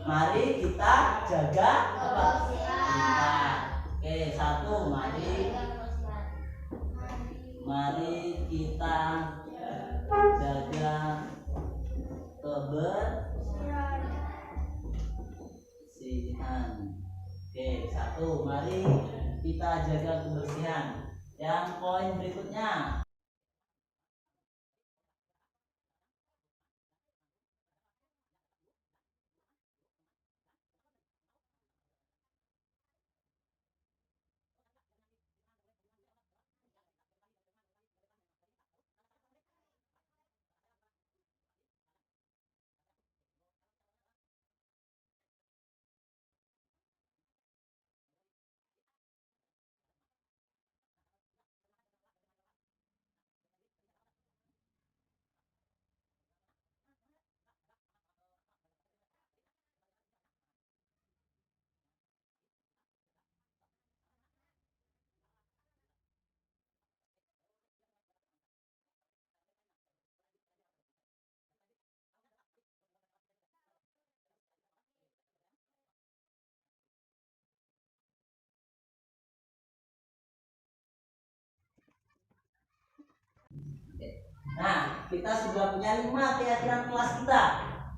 Mari kita jaga kebersihan. Oke, satu, mari kita jaga kebersihan. Oke, satu, mari kita jaga kebersihan. Yang poin berikutnya, nah, kita sudah punya 5 keyakinan kelas kita.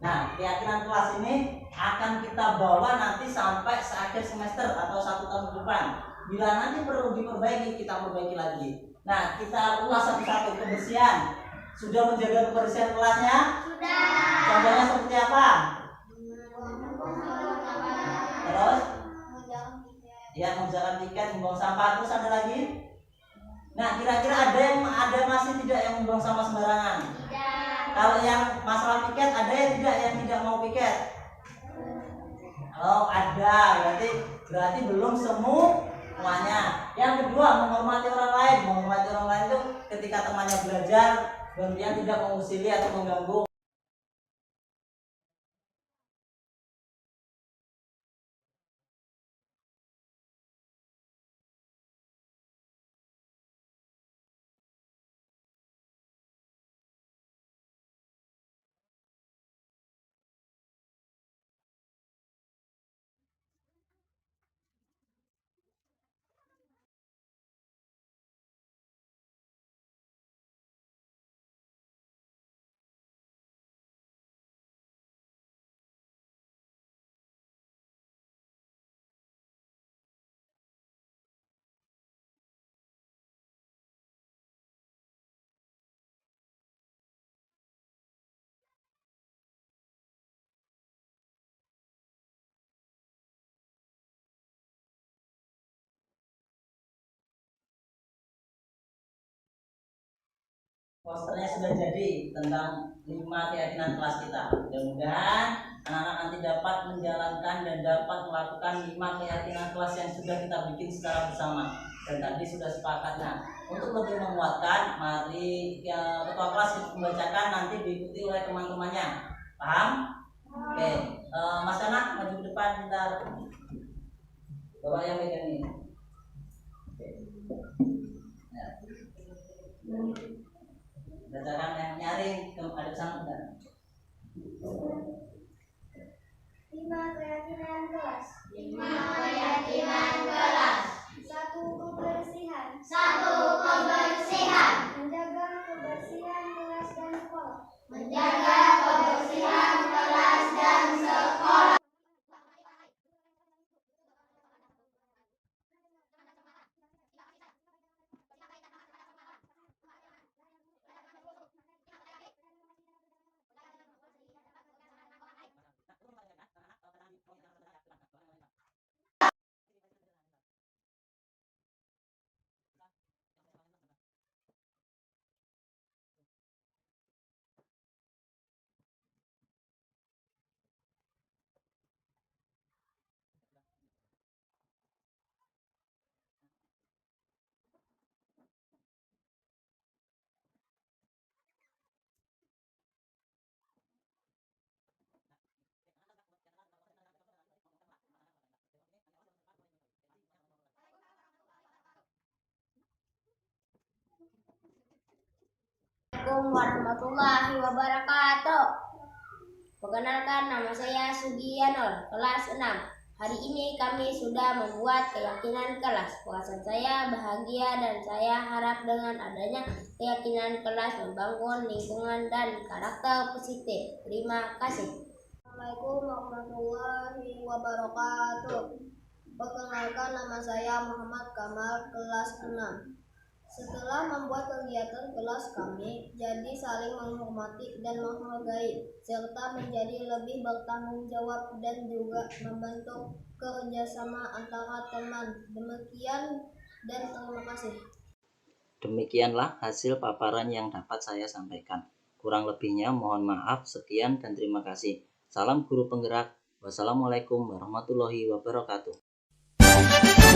Nah, keyakinan kelas ini akan kita bawa nanti sampai akhir semester atau 1 tahun depan. Bila nanti perlu diperbaiki, kita perbaiki lagi. Nah, kita ulas satu-satu. Kebersihan. Sudah menjaga kebersihan kelasnya? Sudah. Contohnya seperti apa? Terus? Ya, menjaga tiket, membuang sampah. Terus ada lagi? Nah, kira-kira ada masih tidak yang membuang sampah sembarangan? Tidak. Kalau yang masalah piket, ada yang tidak mau piket? Oh, ada. Berarti belum semuanya. Yang kedua, menghormati orang lain. Menghormati orang lain itu ketika temannya belajar, kemudian tidak mengusili atau mengganggu. posternya sudah jadi tentang 5 keyakinan kelas kita. Mudah-mudahan anak-anak nanti dapat menjalankan dan dapat melakukan 5 keyakinan kelas yang sudah kita bikin secara bersama. Dan tadi sudah sepakat. Nah, untuk lebih menguatkan, mari ketua kelas membacakan, nanti diikuti oleh teman-temannya. Paham? Oke, Mas Anak maju ke depan bentar. Bapak yang megang ini. Oke. Ya. Bacakan yang nyaring ke ada sana bentar. 5 keyakinan kelas. 5 keyakinan kelas. 1. Kebersihan. 1. Kebersihan. Menjaga kebersihan kelas dan sekolah. Menjaga kebersihan kelas dan sekolah. Assalamualaikum warahmatullahi wabarakatuh. Perkenalkan, nama saya Sugianor, kelas 6. Hari ini kami sudah membuat keyakinan kelas. Perasaan saya bahagia dan saya harap dengan adanya keyakinan kelas membangun lingkungan dan karakter positif. Terima kasih. Assalamualaikum warahmatullahi wabarakatuh. Perkenalkan, nama saya Muhammad Kamal, kelas 6. Setelah membuat kegiatan kelas kami jadi saling menghormati dan menghargai, serta menjadi lebih bertanggung jawab dan juga membentuk kerjasama antara teman. Demikian dan terima kasih. Demikianlah hasil paparan yang dapat saya sampaikan. Kurang lebihnya mohon maaf. Sekian dan terima kasih. Salam guru penggerak. Wassalamualaikum warahmatullahi wabarakatuh.